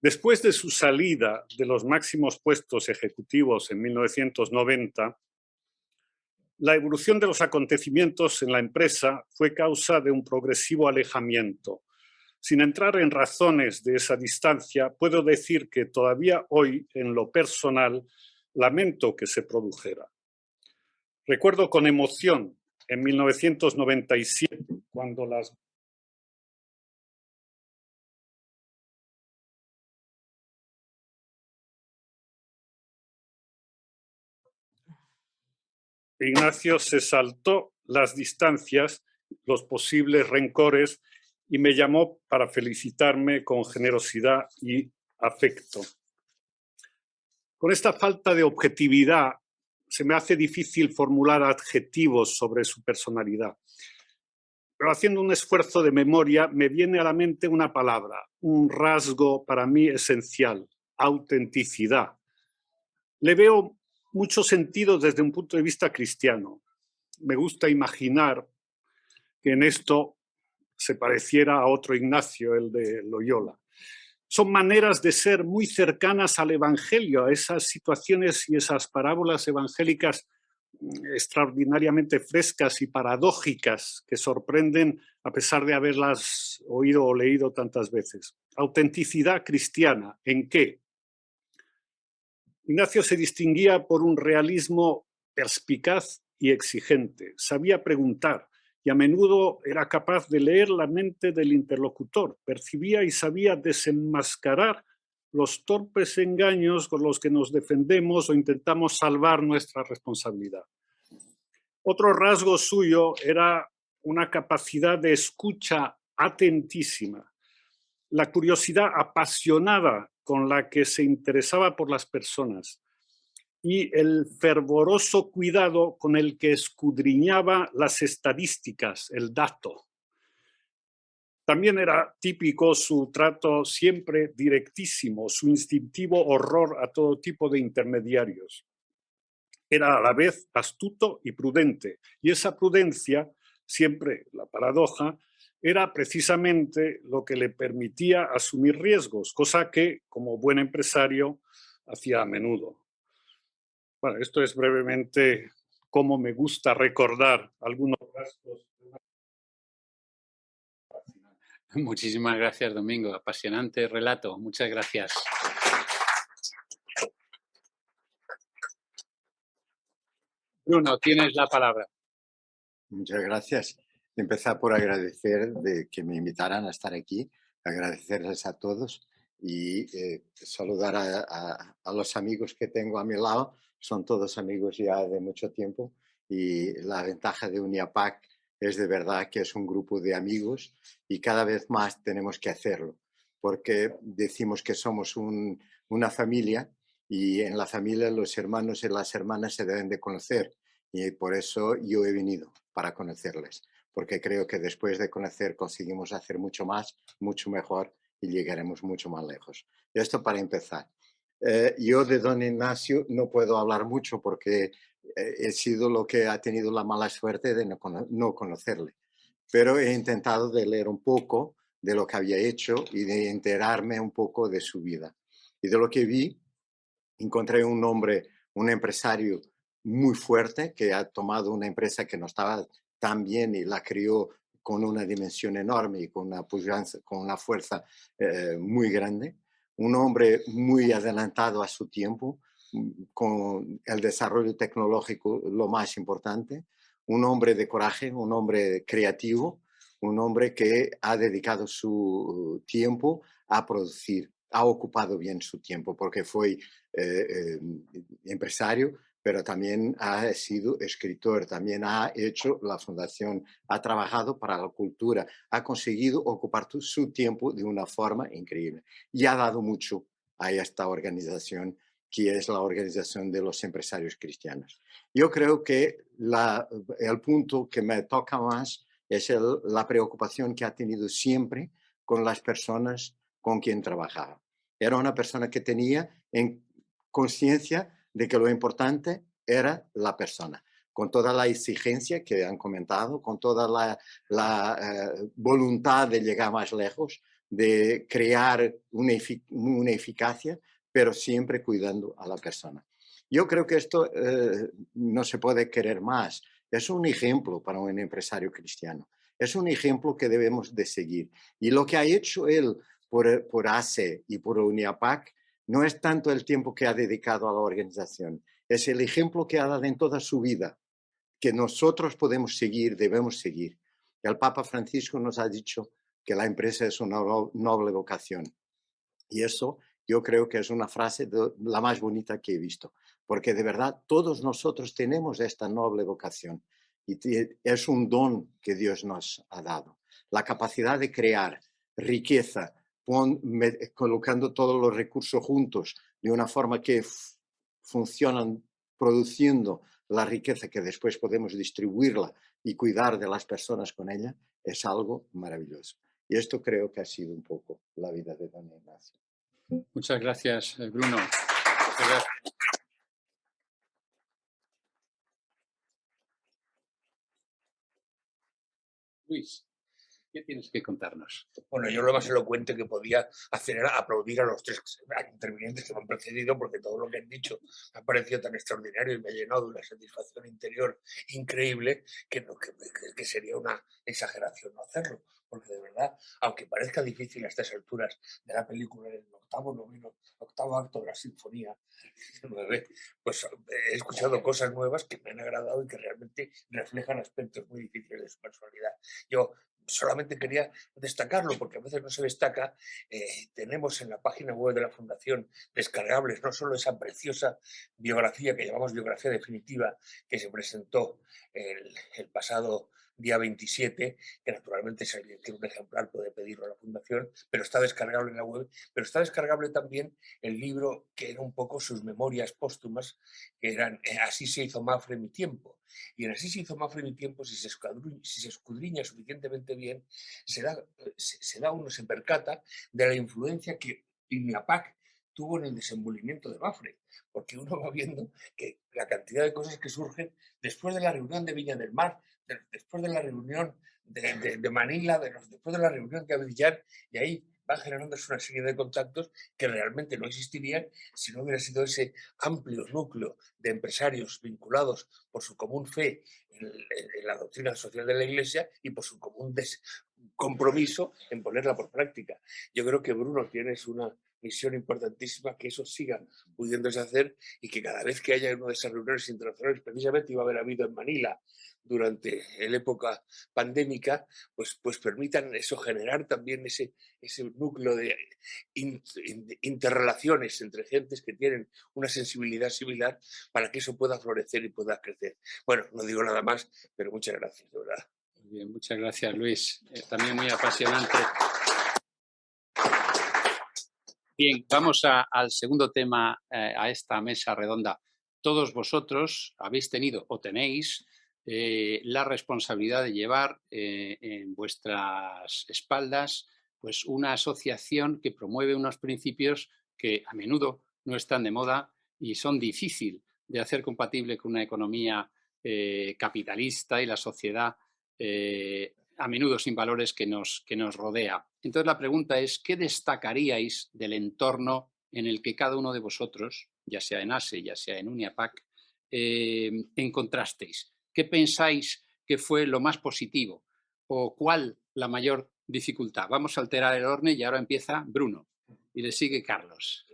[SPEAKER 4] Después de su salida de los máximos puestos ejecutivos en 1990, la evolución de los acontecimientos en la empresa fue causa de un progresivo alejamiento. Sin entrar en razones de esa distancia, puedo decir que todavía hoy, en lo personal, lamento que se produjera. Recuerdo con emoción en 1997, cuando las Ignacio se saltó las distancias, los posibles rencores, y me llamó para felicitarme con generosidad y afecto. Con esta falta de objetividad se me hace difícil formular adjetivos sobre su personalidad. Pero haciendo un esfuerzo de memoria me viene a la mente una palabra, un rasgo para mí esencial: autenticidad. Le veo mucho sentido desde un punto de vista cristiano. Me gusta imaginar que en esto se pareciera a otro Ignacio, el de Loyola. Son maneras de ser muy cercanas al Evangelio, a esas situaciones y esas parábolas evangélicas extraordinariamente frescas y paradójicas que sorprenden a pesar de haberlas oído o leído tantas veces. Autenticidad cristiana, ¿en qué? Ignacio se distinguía por un realismo perspicaz y exigente. Sabía preguntar y a menudo era capaz de leer la mente del interlocutor. Percibía y sabía desenmascarar los torpes engaños con los que nos defendemos o intentamos salvar nuestra responsabilidad. Otro rasgo suyo era una capacidad de escucha atentísima, la curiosidad apasionada con la que se interesaba por las personas y el fervoroso cuidado con el que escudriñaba las estadísticas, el dato. También era típico su trato siempre directísimo, su instintivo horror a todo tipo de intermediarios. Era a la vez astuto y prudente, y esa prudencia, siempre la paradoja, era precisamente lo que le permitía asumir riesgos, cosa que, como buen empresario, hacía a menudo. Bueno, esto es brevemente cómo me gusta recordar algunos rasgos.
[SPEAKER 1] Muchísimas gracias, Domingo. Apasionante relato. Muchas gracias. Bruno, tienes la palabra.
[SPEAKER 6] Muchas gracias. Empezar por agradecer de que me invitaran a estar aquí, agradecerles a todos y saludar a los amigos que tengo a mi lado. Son todos amigos ya de mucho tiempo y la ventaja de UNIAPAC es de verdad que es un grupo de amigos y cada vez más tenemos que hacerlo porque decimos que somos una familia y en la familia los hermanos y las hermanas se deben de conocer. Y por eso yo he venido, para conocerles, porque creo que después de conocer conseguimos hacer mucho más, mucho mejor y llegaremos mucho más lejos. Esto para empezar. Yo de don Ignacio no puedo hablar mucho porque he sido lo que ha tenido la mala suerte de no conocerle, pero he intentado de leer un poco de lo que había hecho y de enterarme un poco de su vida. Y de lo que vi, encontré un hombre, un empresario muy fuerte que ha tomado una empresa que no estaba tan bien y la crió con una dimensión enorme y con una pujanza, con una fuerza muy grande. Un hombre muy adelantado a su tiempo, con el desarrollo tecnológico lo más importante. Un hombre de coraje, un hombre creativo, un hombre que ha dedicado su tiempo a producir, ha ocupado bien su tiempo porque fue empresario, pero también ha sido escritor, también ha hecho la fundación, ha trabajado para la cultura, ha conseguido ocupar su tiempo de una forma increíble y ha dado mucho a esta organización que es la Organización de los Empresarios Cristianos. Yo creo que el punto que me toca más es la preocupación que ha tenido siempre con las personas con quien trabajaba. Era una persona que tenía en conciencia de que lo importante era la persona, con toda la exigencia que han comentado, con toda la voluntad de llegar más lejos, de crear una eficacia, pero siempre cuidando a la persona. Yo creo que esto no se puede querer más. Es un ejemplo para un empresario cristiano. Es un ejemplo que debemos de seguir. Y lo que ha hecho él por ACE y por UNIAPAC no es tanto el tiempo que ha dedicado a la organización, es el ejemplo que ha dado en toda su vida, que nosotros podemos seguir, debemos seguir. El Papa Francisco nos ha dicho que la empresa es una noble vocación. Y eso yo creo que es una frase la más bonita que he visto, porque de verdad todos nosotros tenemos esta noble vocación y es un don que Dios nos ha dado. La capacidad de crear riqueza, colocando todos los recursos juntos de una forma que funcionan produciendo la riqueza que después podemos distribuirla y cuidar de las personas con ella, es algo maravilloso. Y esto creo que ha sido un poco la vida de don Ignacio.
[SPEAKER 1] Muchas gracias, Bruno. Muchas gracias. Luis, ¿qué tienes que contarnos?
[SPEAKER 3] Bueno, yo lo más elocuente que podía hacer era aplaudir a los tres intervinientes que me han precedido, porque todo lo que han dicho me ha parecido tan extraordinario y me ha llenado de una satisfacción interior increíble que sería una exageración no hacerlo. Porque de verdad, aunque parezca difícil a estas alturas de la película, en el octavo acto de la Sinfonía 9, pues he escuchado cosas nuevas que me han agradado y que realmente reflejan aspectos muy difíciles de su personalidad. Yo solamente quería destacarlo, porque a veces no se destaca. Tenemos en la página web de la Fundación descargables no solo esa preciosa biografía que llamamos biografía definitiva, que se presentó el pasado día 27, que naturalmente si alguien quiere un ejemplar puede pedirlo a la Fundación, pero está descargable en la web, pero está descargable también el libro que era un poco sus memorias póstumas, que eran Así se hizo Mafre mi tiempo. Y en Así se hizo Mafre mi tiempo, si se escudriña suficientemente bien, se percata de la influencia que INEAPAC tuvo en el desenvolvimiento de Mafre, porque uno va viendo que la cantidad de cosas que surgen después de la reunión de Viña del Mar, después de la reunión de Manila, después de la reunión de Abidjan, y ahí van generándose una serie de contactos que realmente no existirían si no hubiera sido ese amplio núcleo de empresarios vinculados por su común fe en la doctrina social de la Iglesia y por su común compromiso en ponerla por práctica. Yo creo que, Bruno, tienes una misión importantísima, que eso siga pudiéndose hacer y que cada vez que haya una de esas reuniones internacionales, precisamente iba a haber habido en Manila durante la época pandémica, pues permitan eso, generar también ese núcleo de interrelaciones entre gentes que tienen una sensibilidad similar para que eso pueda florecer y pueda crecer. Bueno, no digo nada más, pero muchas gracias, de verdad.
[SPEAKER 1] Muy bien, muchas gracias, Luis. También muy apasionante. Bien, vamos al segundo tema, a esta mesa redonda. Todos vosotros habéis tenido o tenéis la responsabilidad de llevar en vuestras espaldas pues una asociación que promueve unos principios que a menudo no están de moda y son difíciles de hacer compatible con una economía capitalista y la sociedad a menudo sin valores que nos rodea. Entonces la pregunta es, ¿qué destacaríais del entorno en el que cada uno de vosotros, ya sea en ASE, ya sea en UNIAPAC, encontrasteis? ¿Qué pensáis que fue lo más positivo? ¿O cuál la mayor dificultad? Vamos a alterar el orden y ahora empieza Bruno y le sigue Carlos.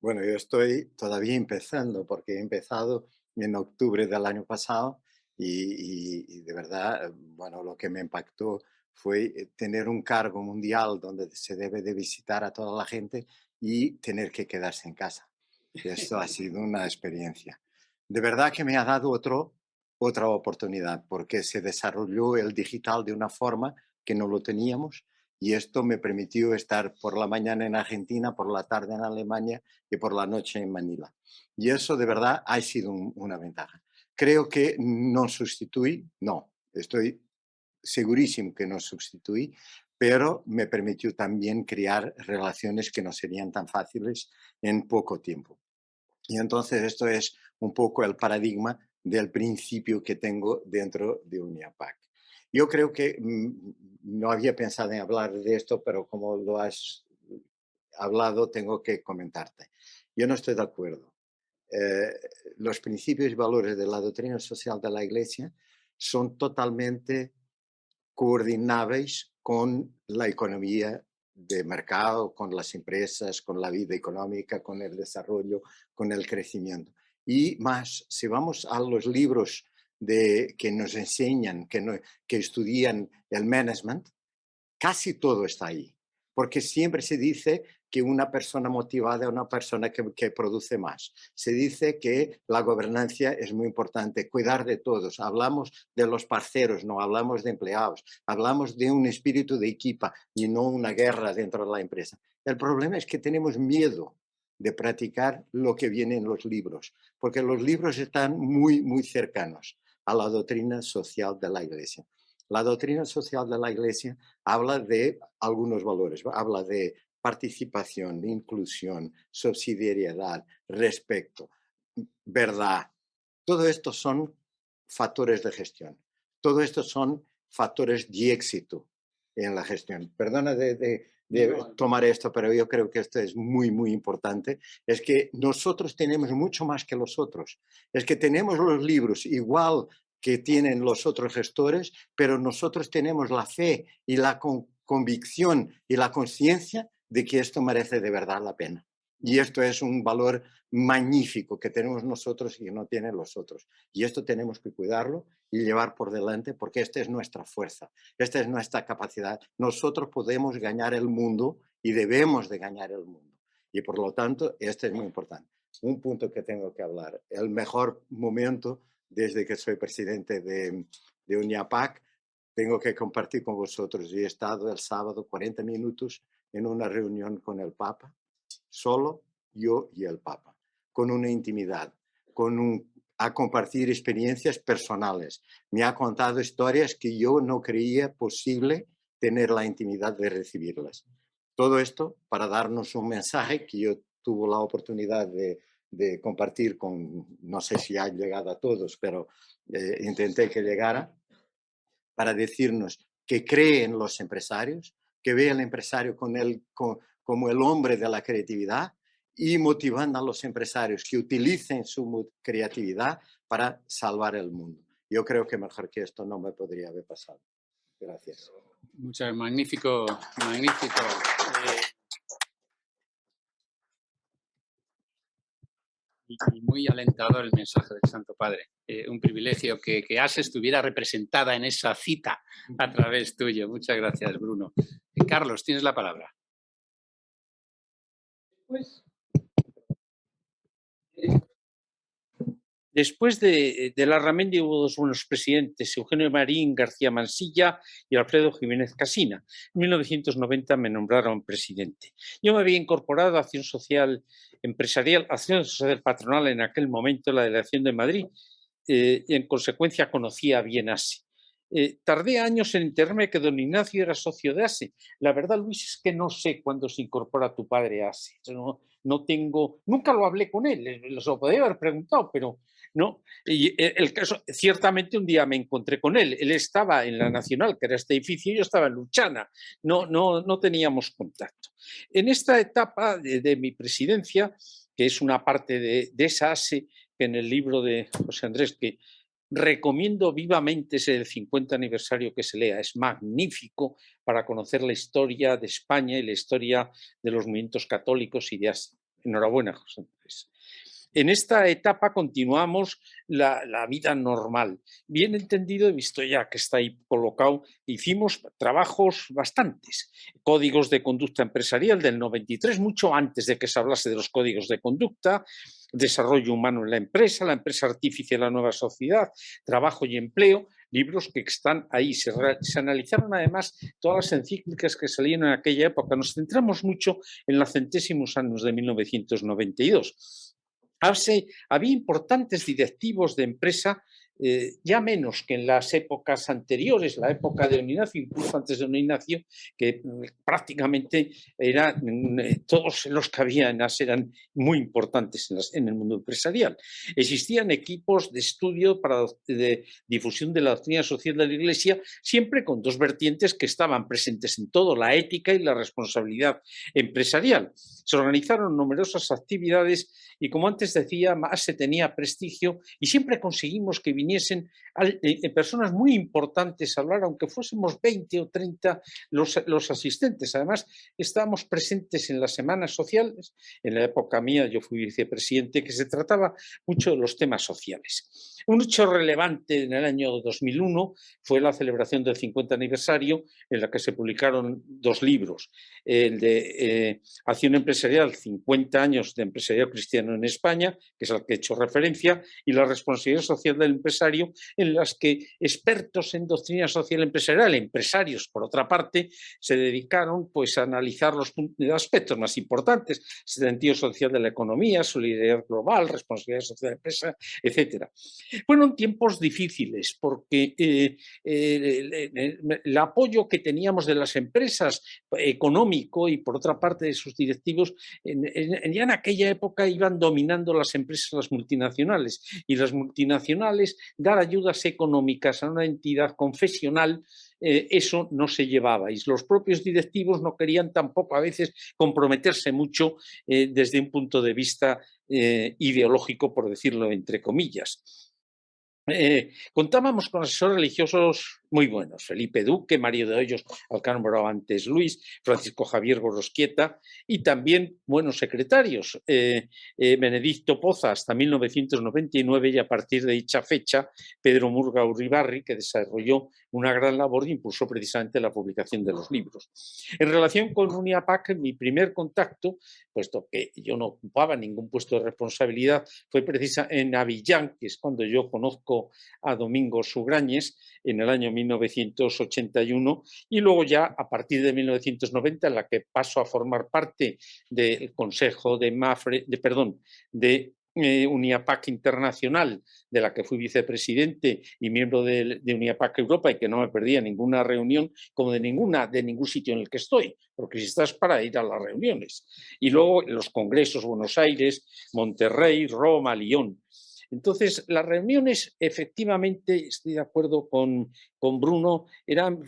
[SPEAKER 6] Bueno, yo estoy todavía empezando porque he empezado en octubre del año pasado y de verdad, bueno, lo que me impactó fue tener un cargo mundial donde se debe de visitar a toda la gente y tener que quedarse en casa. Y esto ha sido una experiencia. De verdad que me ha dado otra oportunidad porque se desarrolló el digital de una forma que no lo teníamos y esto me permitió estar por la mañana en Argentina, por la tarde en Alemania y por la noche en Manila. Y eso de verdad ha sido una ventaja. Creo que no sustituí, no, estoy segurísimo que no sustituí, pero me permitió también crear relaciones que no serían tan fáciles en poco tiempo. Y entonces esto es un poco el paradigma del principio que tengo dentro de UNIAPAC. Yo creo que no había pensado en hablar de esto, pero como lo has hablado, tengo que comentarte. Yo no estoy de acuerdo. Eh, los principios y valores de la doctrina social de la Iglesia son totalmente coordinables con la economía de mercado, con las empresas, con la vida económica, con el desarrollo, con el crecimiento. Y más, si vamos a los libros que nos enseñan, que estudian el management, casi todo está ahí, porque siempre se dice que una persona motivada es una persona que produce más. Se dice que la gobernanza es muy importante, cuidar de todos. Hablamos de los parceros, no hablamos de empleados. Hablamos de un espíritu de equipa y no una guerra dentro de la empresa. El problema es que tenemos miedo de practicar lo que viene en los libros, porque los libros están muy, muy cercanos a la doctrina social de la Iglesia. La doctrina social de la Iglesia habla de algunos valores, habla de participación, de inclusión, subsidiariedad, respeto, verdad. Todo esto son factores de gestión. Todo esto son factores de éxito en la gestión. Perdona de tomar esto, pero yo creo que esto es muy, muy importante. Es que nosotros tenemos mucho más que los otros. Es que tenemos los libros igual que tienen los otros gestores, pero nosotros tenemos la fe y la convicción y la conciencia de que esto merece de verdad la pena. Y esto es un valor magnífico que tenemos nosotros y que no tienen los otros. Y esto tenemos que cuidarlo y llevar por delante porque esta es nuestra fuerza, esta es nuestra capacidad. Nosotros podemos ganar el mundo y debemos de ganar el mundo. Y por lo tanto, este es muy importante. Un punto que tengo que hablar, el mejor momento desde que soy presidente de UNIAPAC, tengo que compartir con vosotros. He estado el sábado 40 minutos en una reunión con el Papa, solo yo y el Papa, con una intimidad, a compartir experiencias personales. Me ha contado historias que yo no creía posible tener la intimidad de recibirlas. Todo esto para darnos un mensaje que yo tuve la oportunidad de compartir con, no sé si ha llegado a todos, pero intenté que llegara, para decirnos que cree en los empresarios, que ve al empresario como el hombre de la creatividad y motivando a los empresarios que utilicen su creatividad para salvar el mundo. Yo creo que mejor que esto no me podría haber pasado. Gracias.
[SPEAKER 1] Muchas, magnífico, magnífico. Y muy alentador el mensaje del Santo Padre. Un privilegio que ASE estuviera representada en esa cita a través tuyo. Muchas gracias, Bruno. Carlos, tienes la palabra.
[SPEAKER 5] Después de Larramendi hubo dos buenos presidentes, Eugenio Marín García Mansilla y Alfredo Jiménez Casina. En 1990 me nombraron presidente. Yo me había incorporado a Acción Social Empresarial, Acción Social Patronal en aquel momento, la delegación de Madrid, y en consecuencia conocía bien ASE. Tardé años en enterarme que don Ignacio era socio de ASE. La verdad, Luis, es que no sé cuándo se incorpora tu padre a ASE. No tengo, nunca lo hablé con él, se lo podría haber preguntado, pero ¿no? Y el caso, ciertamente un día me encontré con él. Él estaba en la Nacional, que era este edificio, y yo estaba en Luchana. No teníamos contacto. En esta etapa de mi presidencia, que es una parte de esa ASE, que en el libro de José Andrés, que recomiendo vivamente ese 50 aniversario que se lea, es magnífico para conocer la historia de España y la historia de los movimientos católicos y de Asia. Enhorabuena, José Andrés. En esta etapa continuamos la vida normal. Bien entendido, he visto ya que está ahí colocado, hicimos trabajos bastantes. Códigos de conducta empresarial del 93, mucho antes de que se hablase de los códigos de conducta, desarrollo humano en la empresa artífice de la nueva sociedad, trabajo y empleo, libros que están ahí. Se analizaron además todas las encíclicas que salieron en aquella época. Nos centramos mucho en los centésimos años de 1992. Había importantes directivos de empresa, ya menos que en las épocas anteriores, la época de Don Ignacio, incluso antes de Don Ignacio, que prácticamente todos los que había en ASE eran muy importantes en el mundo empresarial. Existían equipos de estudio de difusión de la doctrina social de la Iglesia, siempre con dos vertientes que estaban presentes en todo, la ética y la responsabilidad empresarial. Se organizaron numerosas actividades y, como antes decía, ASE tenía prestigio y siempre conseguimos que viniesen personas muy importantes a hablar, aunque fuésemos 20 o 30 los asistentes. Además, estábamos presentes en las semanas sociales. En la época mía yo fui vicepresidente, que se trataba mucho de los temas sociales. Un hecho relevante en el año 2001 fue la celebración del 50 aniversario, en la que se publicaron dos libros, el de Acción Empresarial, 50 años de empresariado cristiano en España, que es al que he hecho referencia, y la responsabilidad social del empresario, en las que expertos en doctrina social empresarial, empresarios por otra parte, se dedicaron pues a analizar los aspectos más importantes, sentido social de la economía, solidaridad global, responsabilidad social de la empresa, etcétera. Fueron tiempos difíciles porque el apoyo que teníamos de las empresas económico y por otra parte de sus directivos, ya en aquella época iban dominando las empresas, las multinacionales, y las multinacionales dar ayudas económicas a una entidad confesional, eso no se llevaba, y los propios directivos no querían tampoco a veces comprometerse mucho desde un punto de vista ideológico, por decirlo entre comillas. Contábamos con asesores religiosos muy buenos: Felipe Duque, Mario de Hoyos, Alcán Antes Luis, Francisco Javier Gorosquieta, y también buenos secretarios, Benedicto Poza hasta 1999, y a partir de dicha fecha Pedro Murga Uribarri, que desarrolló una gran labor e impulsó precisamente la publicación de los libros. En relación con UNIAPAC, mi primer contacto, puesto que yo no ocupaba ningún puesto de responsabilidad, fue precisa en Avillán, que es cuando yo conozco a Domingo Sugrañes en el año 1981, y luego ya a partir de 1990, en la que paso a formar parte del Consejo de UNIAPAC Internacional, de la que fui vicepresidente y miembro de UNIAPAC Europa, y que no me perdía ninguna reunión, como de ningún sitio en el que estoy, porque si estás para ir a las reuniones. Y luego los congresos: Buenos Aires, Monterrey, Roma, Lyon. Entonces, las reuniones, efectivamente, estoy de acuerdo con Bruno, eran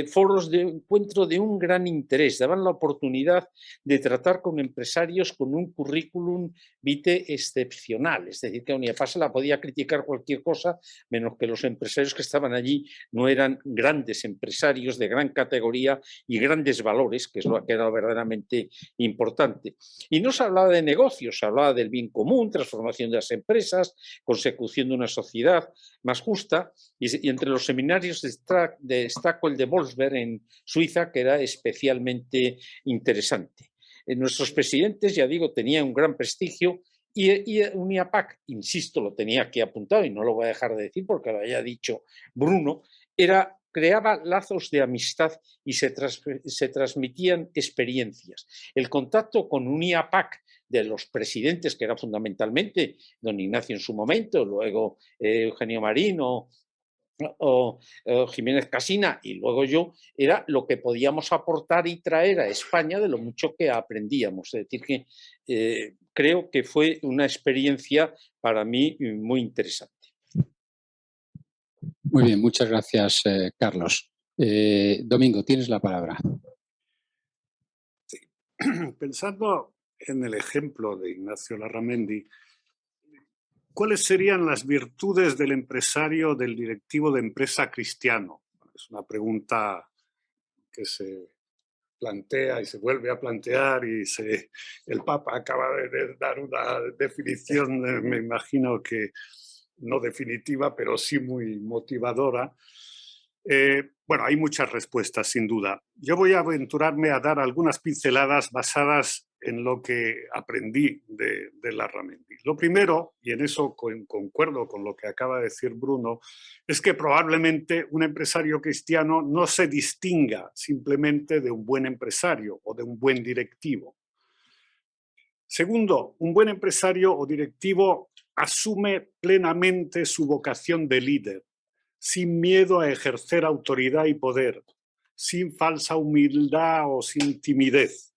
[SPEAKER 5] foros de encuentro de un gran interés, daban la oportunidad de tratar con empresarios con un currículum vitae excepcional, es decir, que a UNIAPAC se la podía criticar cualquier cosa, menos que los empresarios que estaban allí no eran grandes empresarios de gran categoría y grandes valores, que es lo que era verdaderamente importante. Y no se hablaba de negocios, se hablaba del bien común, transformación de las empresas, consecución de una sociedad más justa, y entre los seminarios destaco el de Wolfsberg en Suiza, que era especialmente interesante. Nuestros presidentes, ya digo, tenían un gran prestigio, y UNIAPAC, insisto, lo tenía aquí apuntado y no lo voy a dejar de decir porque lo haya dicho Bruno, creaba lazos de amistad y se transmitían experiencias. El contacto con UNIAPAC de los presidentes, que era fundamentalmente don Ignacio en su momento, luego Eugenio Marino o Jiménez Casina y luego yo, era lo que podíamos aportar y traer a España de lo mucho que aprendíamos. Es decir, que creo que fue una experiencia para mí muy interesante.
[SPEAKER 1] Muy bien, muchas gracias, Carlos. Domingo, tienes la palabra.
[SPEAKER 4] Sí. Pensando en el ejemplo de Ignacio Larramendi, ¿cuáles serían las virtudes del empresario, del directivo de empresa cristiano? Es una pregunta que se plantea y se vuelve a plantear y el Papa acaba de dar una definición, me imagino que no definitiva, pero sí muy motivadora. Bueno, hay muchas respuestas, sin duda. Yo voy a aventurarme a dar algunas pinceladas basadas en lo que aprendí de Larramendi. Lo primero, y en eso concuerdo con lo que acaba de decir Bruno, es que probablemente un empresario cristiano no se distinga simplemente de un buen empresario o de un buen directivo. Segundo, un buen empresario o directivo asume plenamente su vocación de líder, sin miedo a ejercer autoridad y poder, sin falsa humildad o sin timidez.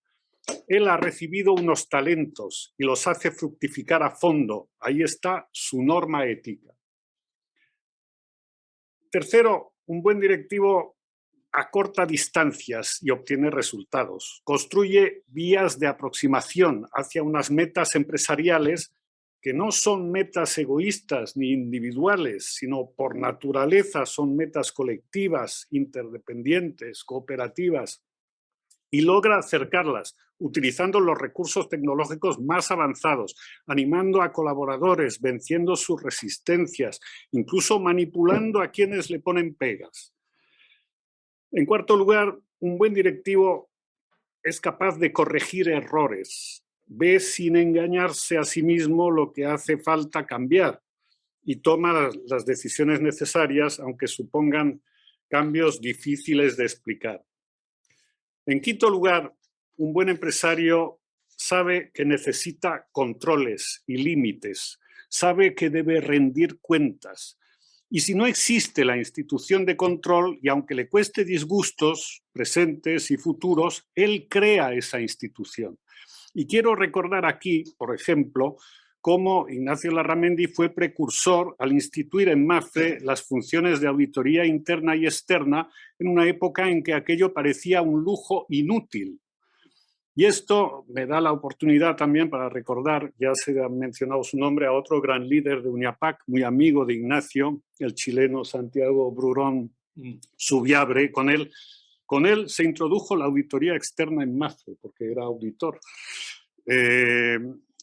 [SPEAKER 4] Él ha recibido unos talentos y los hace fructificar a fondo. Ahí está su norma ética. Tercero, un buen directivo acorta distancias y obtiene resultados. Construye vías de aproximación hacia unas metas empresariales que no son metas egoístas ni individuales, sino por naturaleza son metas colectivas, interdependientes, cooperativas, y logra acercarlas utilizando los recursos tecnológicos más avanzados, animando a colaboradores, venciendo sus resistencias, incluso manipulando a quienes le ponen pegas. En cuarto lugar, un buen directivo es capaz de corregir errores, ve sin engañarse a sí mismo lo que hace falta cambiar y toma las decisiones necesarias, aunque supongan cambios difíciles de explicar. En quinto lugar, un buen empresario sabe que necesita controles y límites, sabe que debe rendir cuentas. Y si no existe la institución de control, y aunque le cueste disgustos presentes y futuros, él crea esa institución. Y quiero recordar aquí, por ejemplo, cómo Ignacio Larramendi fue precursor al instituir en MAFRE las funciones de auditoría interna y externa en una época en que aquello parecía un lujo inútil. Y esto me da la oportunidad también para recordar, ya se ha mencionado su nombre, a otro gran líder de Uniapac, muy amigo de Ignacio, el chileno Santiago Brurón Subiabre. Con él se introdujo la auditoría externa en MAFRE, porque era auditor.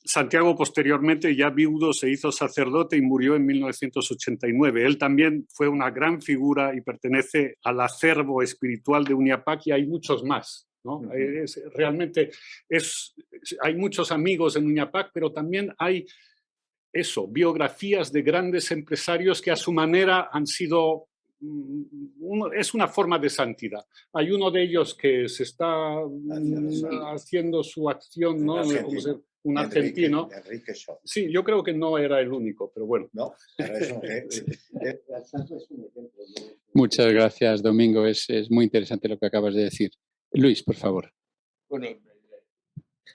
[SPEAKER 4] Santiago posteriormente, ya viudo, se hizo sacerdote y murió en 1989. Él también fue una gran figura y pertenece al acervo espiritual de Uniapac, y hay muchos más, ¿no? Realmente hay muchos amigos en Uniapac, pero también hay biografías de grandes empresarios que a su manera han sido... Es una forma de santidad. Hay uno de ellos que se está haciendo su acción, ¿no? Un argentino.
[SPEAKER 6] Enrique Shaw.
[SPEAKER 4] Sí, yo creo que no era el único, pero bueno.
[SPEAKER 6] No, pero es un
[SPEAKER 1] Muchas gracias, Domingo. Es muy interesante lo que acabas de decir. Luis, por favor.
[SPEAKER 3] Bueno,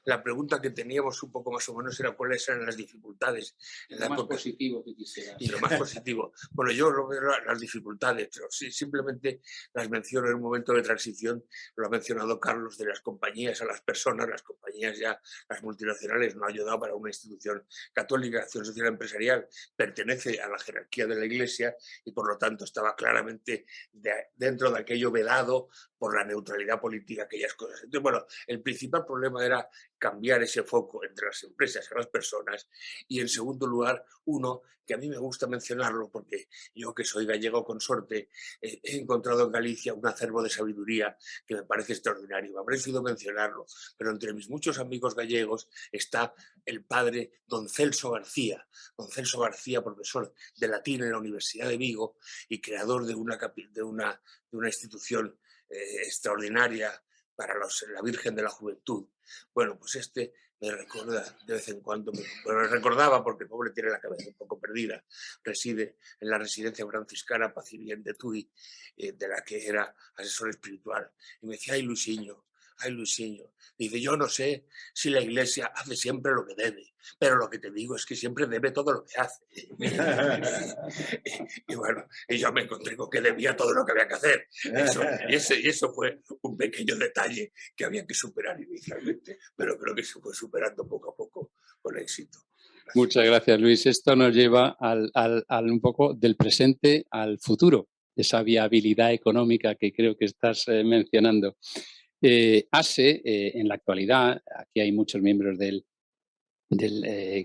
[SPEAKER 3] la pregunta que teníamos un poco más o menos era cuáles eran las dificultades en la época.
[SPEAKER 1] Positivo que quisieras.
[SPEAKER 3] Y lo más positivo. Bueno, yo lo veo las dificultades, pero sí, simplemente las menciono en un momento de transición. Lo ha mencionado Carlos, de las compañías a las personas. Las compañías ya, las multinacionales, no ha ayudado para una institución católica. La acción social empresarial pertenece a la jerarquía de la Iglesia y por lo tanto estaba claramente dentro de aquello vedado por la neutralidad política, aquellas cosas. Entonces, bueno, el principal problema era cambiar ese foco entre las empresas y las personas. Y en segundo lugar, uno que a mí me gusta mencionarlo porque yo, que soy gallego consorte, he encontrado en Galicia un acervo de sabiduría que me parece extraordinario. Me ha parecido mencionarlo, pero entre mis muchos amigos gallegos está el padre don Celso García. Don Celso García, profesor de latín en la Universidad de Vigo y creador de una institución extraordinaria para la Virgen de la Juventud. Bueno, pues me recuerda de vez en cuando, pero recordaba porque el pobre tiene la cabeza un poco perdida, reside en la residencia franciscana Paz y Bien de Tui, de la que era asesor espiritual, y me decía, ay Luisinho, dice, yo no sé si la Iglesia hace siempre lo que debe, pero lo que te digo es que siempre debe todo lo que hace. Y bueno, y yo me encontré con que debía todo lo que había que hacer. Eso fue un pequeño detalle que había que superar inicialmente, pero creo que se fue superando poco a poco con éxito.
[SPEAKER 1] Gracias. Muchas gracias, Luis. Esto nos lleva al un poco del presente al futuro, esa viabilidad económica que creo que estás mencionando. ASE, en la actualidad, aquí hay muchos miembros del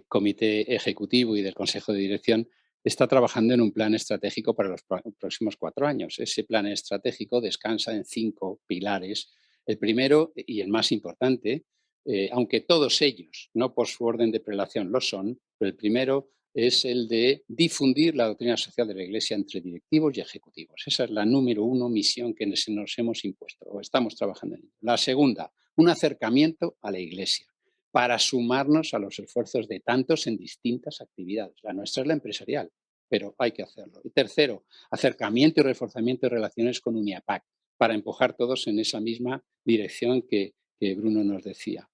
[SPEAKER 1] comité ejecutivo y del consejo de dirección, está trabajando en un plan estratégico para los próximos 4 años. Ese plan estratégico descansa en 5 pilares. El primero y el más importante, aunque todos ellos, no por su orden de prelación lo son, pero el primero es el de difundir la doctrina social de la Iglesia entre directivos y ejecutivos. Esa es la número 1 misión que nos hemos impuesto o estamos trabajando en ello. La segunda, un acercamiento a la Iglesia para sumarnos a los esfuerzos de tantos en distintas actividades. La nuestra es la empresarial, pero hay que hacerlo. Y tercero, acercamiento y reforzamiento de relaciones con UNIAPAC, para empujar todos en esa misma dirección que Bruno nos decía.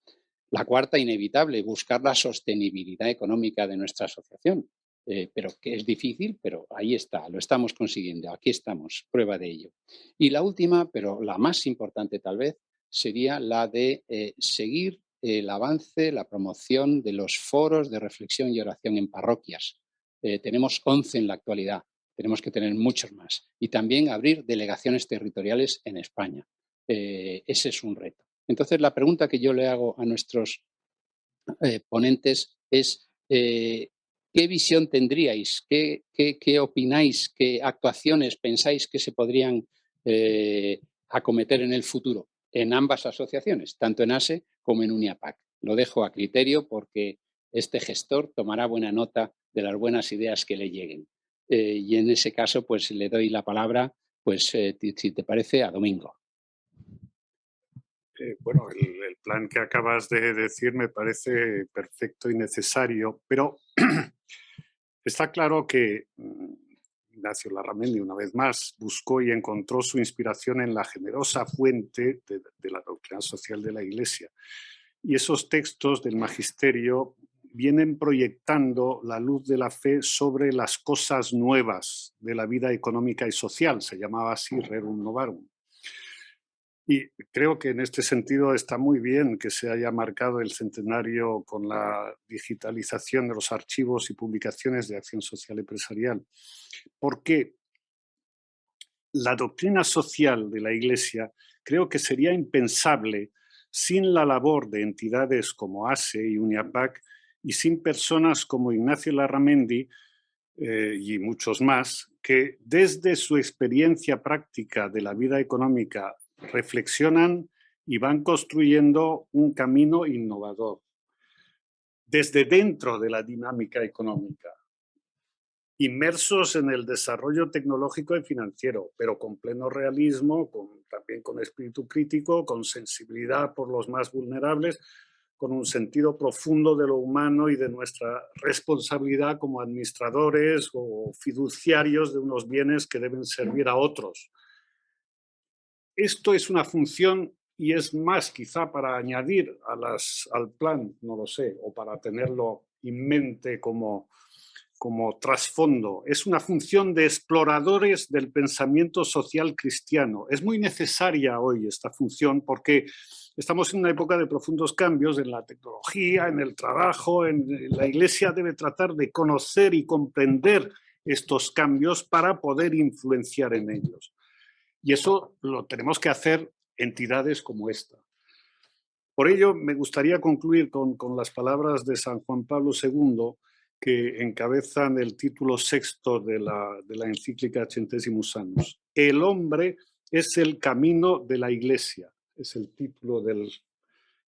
[SPEAKER 1] La cuarta, inevitable, buscar la sostenibilidad económica de nuestra asociación, pero que es difícil, pero ahí está, lo estamos consiguiendo, aquí estamos, prueba de ello. Y la última, pero la más importante tal vez, sería la de seguir el avance, la promoción de los foros de reflexión y oración en parroquias. Tenemos 11 en la actualidad, tenemos que tener muchos más. Y también abrir delegaciones territoriales en España. Ese es un reto. Entonces, la pregunta que yo le hago a nuestros ponentes es ¿qué visión tendríais? ¿Qué opináis? ¿Qué actuaciones pensáis que se podrían acometer en el futuro en ambas asociaciones, tanto en ASE como en UNIAPAC? Lo dejo a criterio porque este gestor tomará buena nota de las buenas ideas que le lleguen. Y en ese caso, pues le doy la palabra, pues si te parece, a Domingo.
[SPEAKER 4] Bueno, el plan que acabas de decir me parece perfecto y necesario, pero está claro que Ignacio Larramendi, una vez más, buscó y encontró su inspiración en la generosa fuente de la doctrina social de la Iglesia. Y esos textos del magisterio vienen proyectando la luz de la fe sobre las cosas nuevas de la vida económica y social. Se llamaba así Rerum Novarum. Y creo que en este sentido está muy bien que se haya marcado el centenario con la digitalización de los archivos y publicaciones de acción social empresarial, porque la doctrina social de la Iglesia creo que sería impensable sin la labor de entidades como ASE y UNIAPAC y sin personas como Ignacio Larramendi y muchos más que desde su experiencia práctica de la vida económica reflexionan y van construyendo un camino innovador desde dentro de la dinámica económica, inmersos en el desarrollo tecnológico y financiero, pero con pleno realismo, también con espíritu crítico, con sensibilidad por los más vulnerables, con un sentido profundo de lo humano y de nuestra responsabilidad como administradores o fiduciarios de unos bienes que deben servir a otros. Esto es una función y es más quizá para añadir al plan, no lo sé, o para tenerlo en mente como trasfondo. Es una función de exploradores del pensamiento social cristiano. Es muy necesaria hoy esta función porque estamos en una época de profundos cambios en la tecnología, en el trabajo. La Iglesia debe tratar de conocer y comprender estos cambios para poder influenciar en ellos. Y eso lo tenemos que hacer entidades como esta. Por ello, me gustaría concluir con las palabras de San Juan Pablo II, que encabezan el título 6 de la encíclica Centesimus Annus. El hombre es el camino de la Iglesia, es el título del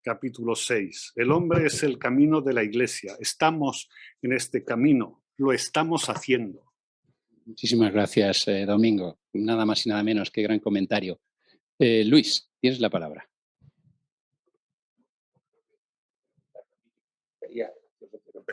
[SPEAKER 4] capítulo 6. El hombre es el camino de la Iglesia. Estamos en este camino, lo estamos haciendo.
[SPEAKER 1] Muchísimas gracias, Domingo. Nada más y nada menos, qué gran comentario. Luis, tienes la palabra.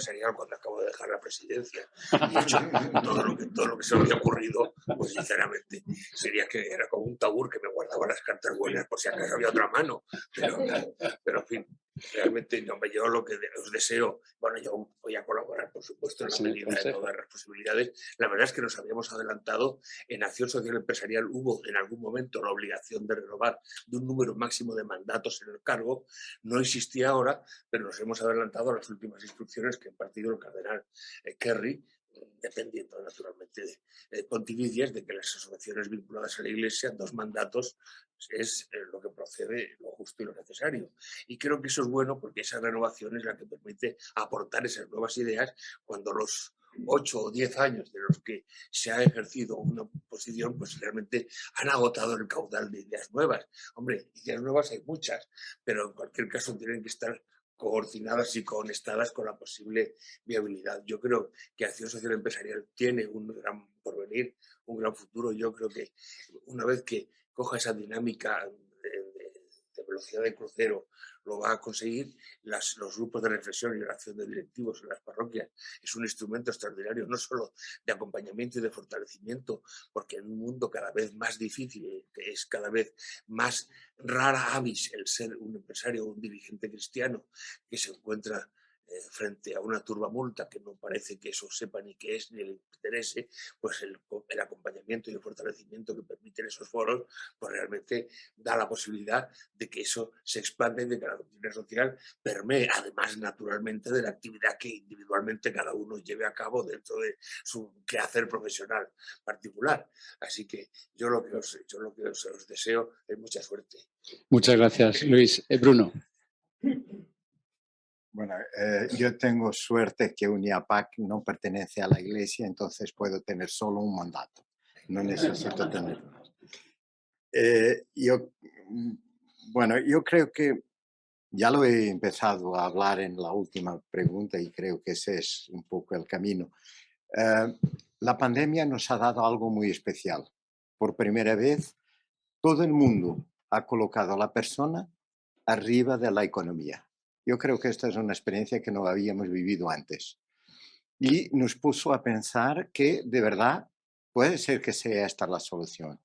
[SPEAKER 3] Empresarial cuando acabo de dejar la presidencia. Y de hecho, todo lo que se me había ocurrido, pues sinceramente, sería que era como un tabur que me guardaba las cartas buenas por si acaso había otra mano. Pero en fin, realmente no, yo lo que os deseo, bueno, yo voy a colaborar, por supuesto, en la medida de todas las posibilidades. La verdad es que nos habíamos adelantado. En Acción Social Empresarial hubo en algún momento la obligación de renovar de un número máximo de mandatos en el cargo. No existía ahora, pero nos hemos adelantado a las últimas instrucciones que ha impartido el cardenal Kerry, dependiendo naturalmente de Pontificias, de que las asociaciones vinculadas a la Iglesia, 2 mandatos es lo que procede, lo justo y lo necesario. Y creo que eso es bueno porque esa renovación es la que permite aportar esas nuevas ideas cuando los 8 o 10 años de los que se ha ejercido una posición, pues realmente han agotado el caudal de ideas nuevas. Hombre, ideas nuevas hay muchas, pero en cualquier caso tienen que estar coordinadas y conectadas con la posible viabilidad. Yo creo que Acción Social Empresarial tiene un gran porvenir, un gran futuro. Yo creo que una vez que coja esa dinámica de velocidad de crucero, lo va a conseguir. Los grupos de reflexión y la acción de directivos en las parroquias es un instrumento extraordinario, no solo de acompañamiento y de fortalecimiento, porque en un mundo cada vez más difícil, que es cada vez más rara avis el ser un empresario o un dirigente cristiano que se encuentra frente a una turbamulta que no parece que eso sepa ni qué es ni le interese, pues el acompañamiento y el fortalecimiento que permiten esos foros, pues realmente da la posibilidad de que eso se expande, de que la doctrina social permee, además naturalmente de la actividad que individualmente cada uno lleve a cabo dentro de su quehacer profesional particular. Así que yo lo que os deseo es mucha suerte.
[SPEAKER 1] Muchas gracias, Luis. Bruno.
[SPEAKER 6] Bueno, yo tengo suerte que UNIAPAC no pertenece a la Iglesia, entonces puedo tener solo un mandato. No necesito tener más. Yo creo que ya lo he empezado a hablar en la última pregunta y creo que ese es un poco el camino. La pandemia nos ha dado algo muy especial. Por primera vez, todo el mundo ha colocado a la persona arriba de la economía. Yo creo que esta es una experiencia que no habíamos vivido antes. Y nos puso a pensar que, de verdad, puede ser que sea esta la solución.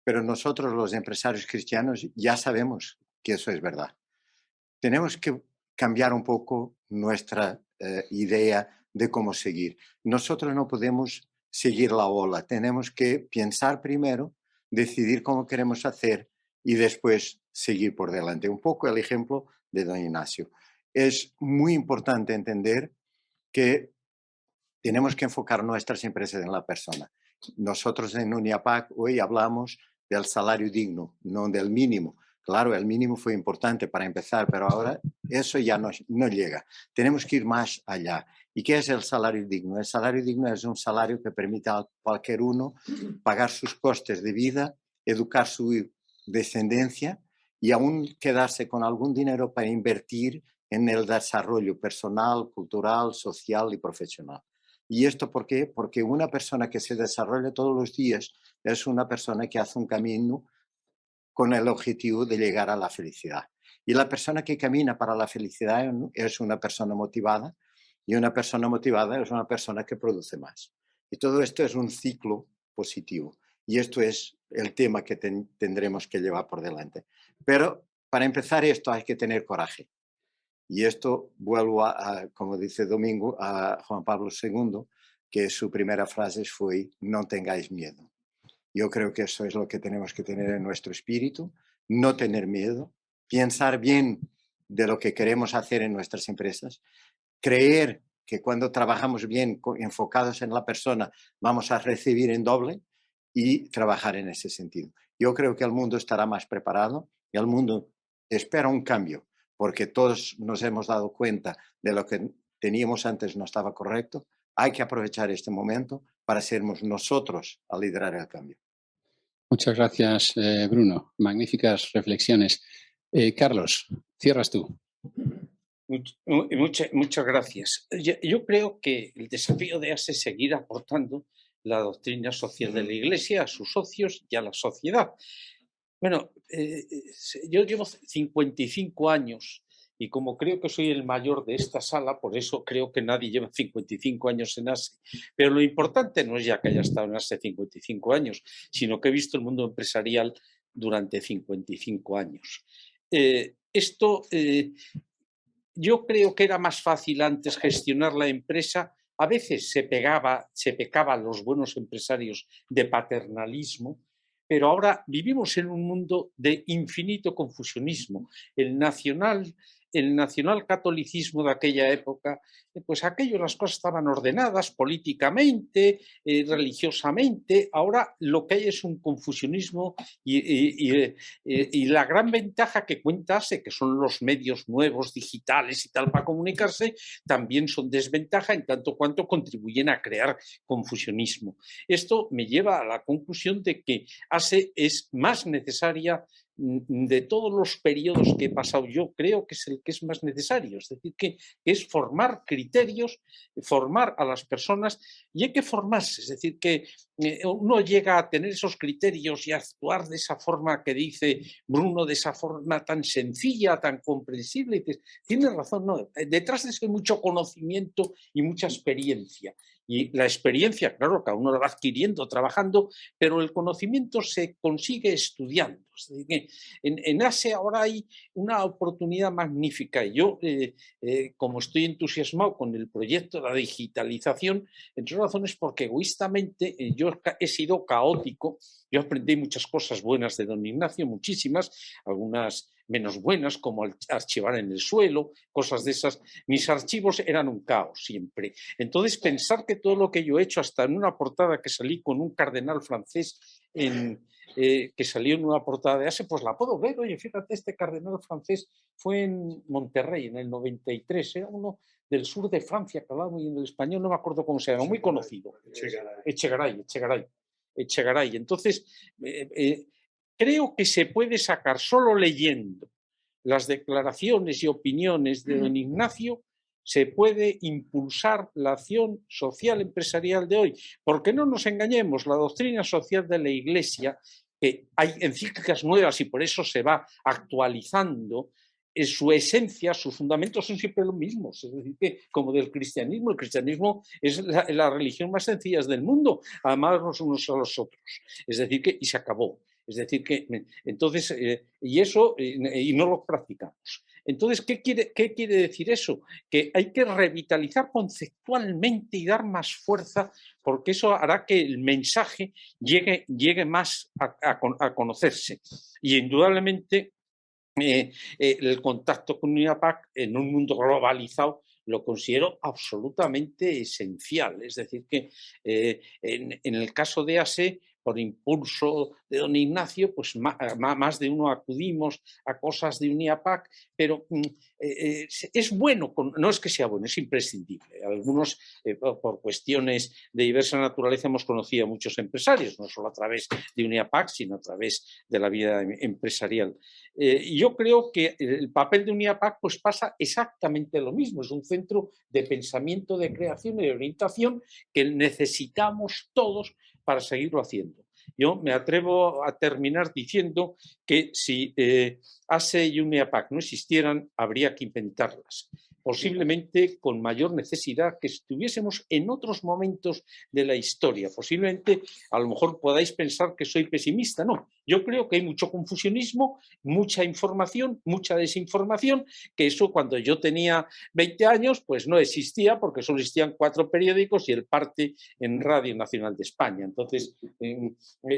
[SPEAKER 6] Pero nosotros, los empresarios cristianos, ya sabemos que eso es verdad. Tenemos que cambiar un poco nuestra idea de cómo seguir. Nosotros no podemos seguir la ola. Tenemos que pensar primero, decidir cómo queremos hacer y después seguir por delante. Un poco el ejemplo de don Ignacio. Es muy importante entender que tenemos que enfocar nuestras empresas en la persona. Nosotros en UNIAPAC hoy hablamos del salario digno, no del mínimo. Claro, el mínimo fue importante para empezar, pero ahora eso ya no llega. Tenemos que ir más allá. ¿Y qué es el salario digno? El salario digno es un salario que permite a cualquier uno pagar sus costes de vida, educar su descendencia y aún quedarse con algún dinero para invertir en el desarrollo personal, cultural, social y profesional. ¿Y esto por qué? Porque una persona que se desarrolla todos los días es una persona que hace un camino con el objetivo de llegar a la felicidad. Y la persona que camina para la felicidad es una persona motivada, y una persona motivada es una persona que produce más. Y todo esto es un ciclo positivo. Y esto es el tema que tendremos que llevar por delante. Pero para empezar esto hay que tener coraje. Y esto vuelvo como dice Domingo, a Juan Pablo II, que su primera frase fue: no tengáis miedo. Yo creo que eso es lo que tenemos que tener en nuestro espíritu, no tener miedo, pensar bien de lo que queremos hacer en nuestras empresas, creer que cuando trabajamos bien, enfocados en la persona, vamos a recibir en doble y trabajar en ese sentido. Yo creo que el mundo estará más preparado y el mundo espera un cambio, porque todos nos hemos dado cuenta de lo que teníamos antes no estaba correcto. Hay que aprovechar este momento para sermos nosotros a liderar el cambio.
[SPEAKER 1] Muchas gracias, Bruno. Magníficas reflexiones. Carlos, cierras tú.
[SPEAKER 5] Muchas gracias. Yo creo que el desafío de ASE es seguir aportando la doctrina social de la Iglesia a sus socios y a la sociedad. Bueno, yo llevo 55 años y como creo que soy el mayor de esta sala, por eso creo que nadie lleva 55 años en ASE. Pero lo importante no es ya que haya estado en ASE 55 años, sino que he visto el mundo empresarial durante 55 años. Yo creo que era más fácil antes gestionar la empresa. A veces se pecaba a los buenos empresarios de paternalismo, pero ahora vivimos en un mundo de infinito confusionismo. El nacional catolicismo de aquella época, pues aquello las cosas estaban ordenadas políticamente, religiosamente. Ahora lo que hay es un confusionismo y la gran ventaja que cuenta ASE, que son los medios nuevos, digitales y tal para comunicarse, también son desventaja en tanto cuanto contribuyen a crear confusionismo. Esto me lleva a la conclusión de que ASE es más necesaria de todos los periodos que he pasado. Yo creo que es el que es más necesario, es decir, que es formar criterios, formar a las personas, y hay que formarse, es decir, que uno llega a tener esos criterios y a actuar de esa forma que dice Bruno, de esa forma tan sencilla, tan comprensible. Y tiene razón, no, detrás de eso hay mucho conocimiento y mucha experiencia. Y la experiencia, claro, cada uno la va adquiriendo, trabajando, pero el conocimiento se consigue estudiando. Es decir, que en ASE ahora hay una oportunidad magnífica. Y yo, como estoy entusiasmado con el proyecto de la digitalización, entre otras razones porque egoístamente yo he sido caótico. Yo aprendí muchas cosas buenas de don Ignacio, muchísimas, algunas menos buenas, como archivar en el suelo, cosas de esas. Mis archivos eran un caos siempre. Entonces, pensar que todo lo que yo he hecho, hasta en una portada que salí con un cardenal francés que salió en una portada de ASE, pues la puedo ver. Oye, fíjate, este cardenal francés fue en Monterrey en el 93, era uno del sur de Francia, que hablaba muy bien el español, no me acuerdo cómo se llama, muy conocido. Echegaray. Entonces, creo que se puede sacar solo leyendo las declaraciones y opiniones de don Ignacio, se puede impulsar la acción social empresarial de hoy. Porque no nos engañemos, la doctrina social de la Iglesia, que hay encíclicas nuevas y por eso se va actualizando, en su esencia, sus fundamentos son siempre los mismos. Es decir, que como del cristianismo, el cristianismo es la religión más sencilla del mundo, además los unos a los otros. Es decir, que y se acabó. Es decir, que entonces, y no lo practicamos. Entonces, ¿qué quiere decir eso? Que hay que revitalizar conceptualmente y dar más fuerza, porque eso hará que el mensaje llegue más a conocerse. Y indudablemente el contacto con UNIAPAC en un mundo globalizado lo considero absolutamente esencial. Es decir, que en el caso de ASE, por impulso de don Ignacio, pues más de uno acudimos a cosas de UNIAPAC, pero es bueno, no es que sea bueno, es imprescindible. Algunos, por cuestiones de diversa naturaleza, hemos conocido a muchos empresarios, no solo a través de UNIAPAC, sino a través de la vida empresarial. Y yo creo que el papel de UNIAPAC pues pasa exactamente lo mismo, es un centro de pensamiento, de creación y de orientación que necesitamos todos para seguirlo haciendo. Yo me atrevo a terminar diciendo que si ASE y UNIAPAC no existieran, habría que inventarlas. Posiblemente con mayor necesidad que estuviésemos en otros momentos de la historia. Posiblemente, a lo mejor podáis pensar que soy pesimista. No, yo creo que hay mucho confusionismo, mucha información, mucha desinformación, que eso cuando yo tenía 20 años pues no existía, porque solo existían 4 periódicos y el Parte en Radio Nacional de España. Entonces,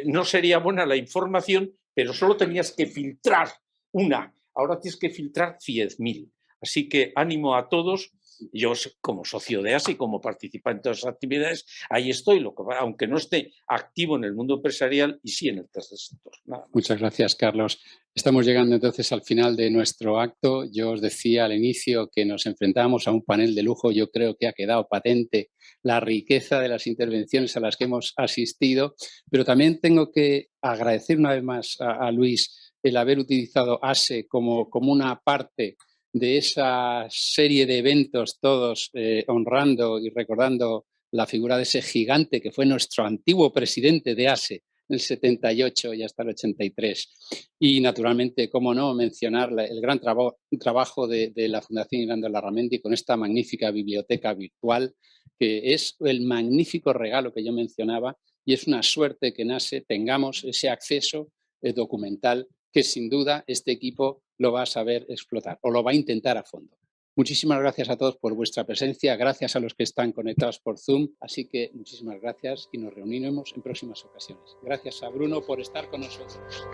[SPEAKER 5] no sería buena la información, pero solo tenías que filtrar una. Ahora tienes que filtrar 10.000. Así que ánimo a todos. Yo, como socio de ASE y como participante en todas las actividades, ahí estoy, aunque no esté activo en el mundo empresarial y sí en el tercer sector.
[SPEAKER 1] Muchas gracias, Carlos. Estamos llegando entonces al final de nuestro acto. Yo os decía al inicio que nos enfrentamos a un panel de lujo. Yo creo que ha quedado patente la riqueza de las intervenciones a las que hemos asistido, pero también tengo que agradecer una vez más a Luis el haber utilizado ASE como una parte de esa serie de eventos, todos honrando y recordando la figura de ese gigante que fue nuestro antiguo presidente de ASE, el 78 y hasta el 83. Y naturalmente, cómo no, mencionar el gran trabajo de la Fundación Irlanda Larramendi con esta magnífica biblioteca virtual, que es el magnífico regalo que yo mencionaba, y es una suerte que tengamos ese acceso documental que sin duda este equipo lo va a saber explotar o lo va a intentar a fondo. Muchísimas gracias a todos por vuestra presencia, gracias a los que están conectados por Zoom, así que muchísimas gracias y nos reuniremos en próximas ocasiones. Gracias a Bruno por estar con nosotros.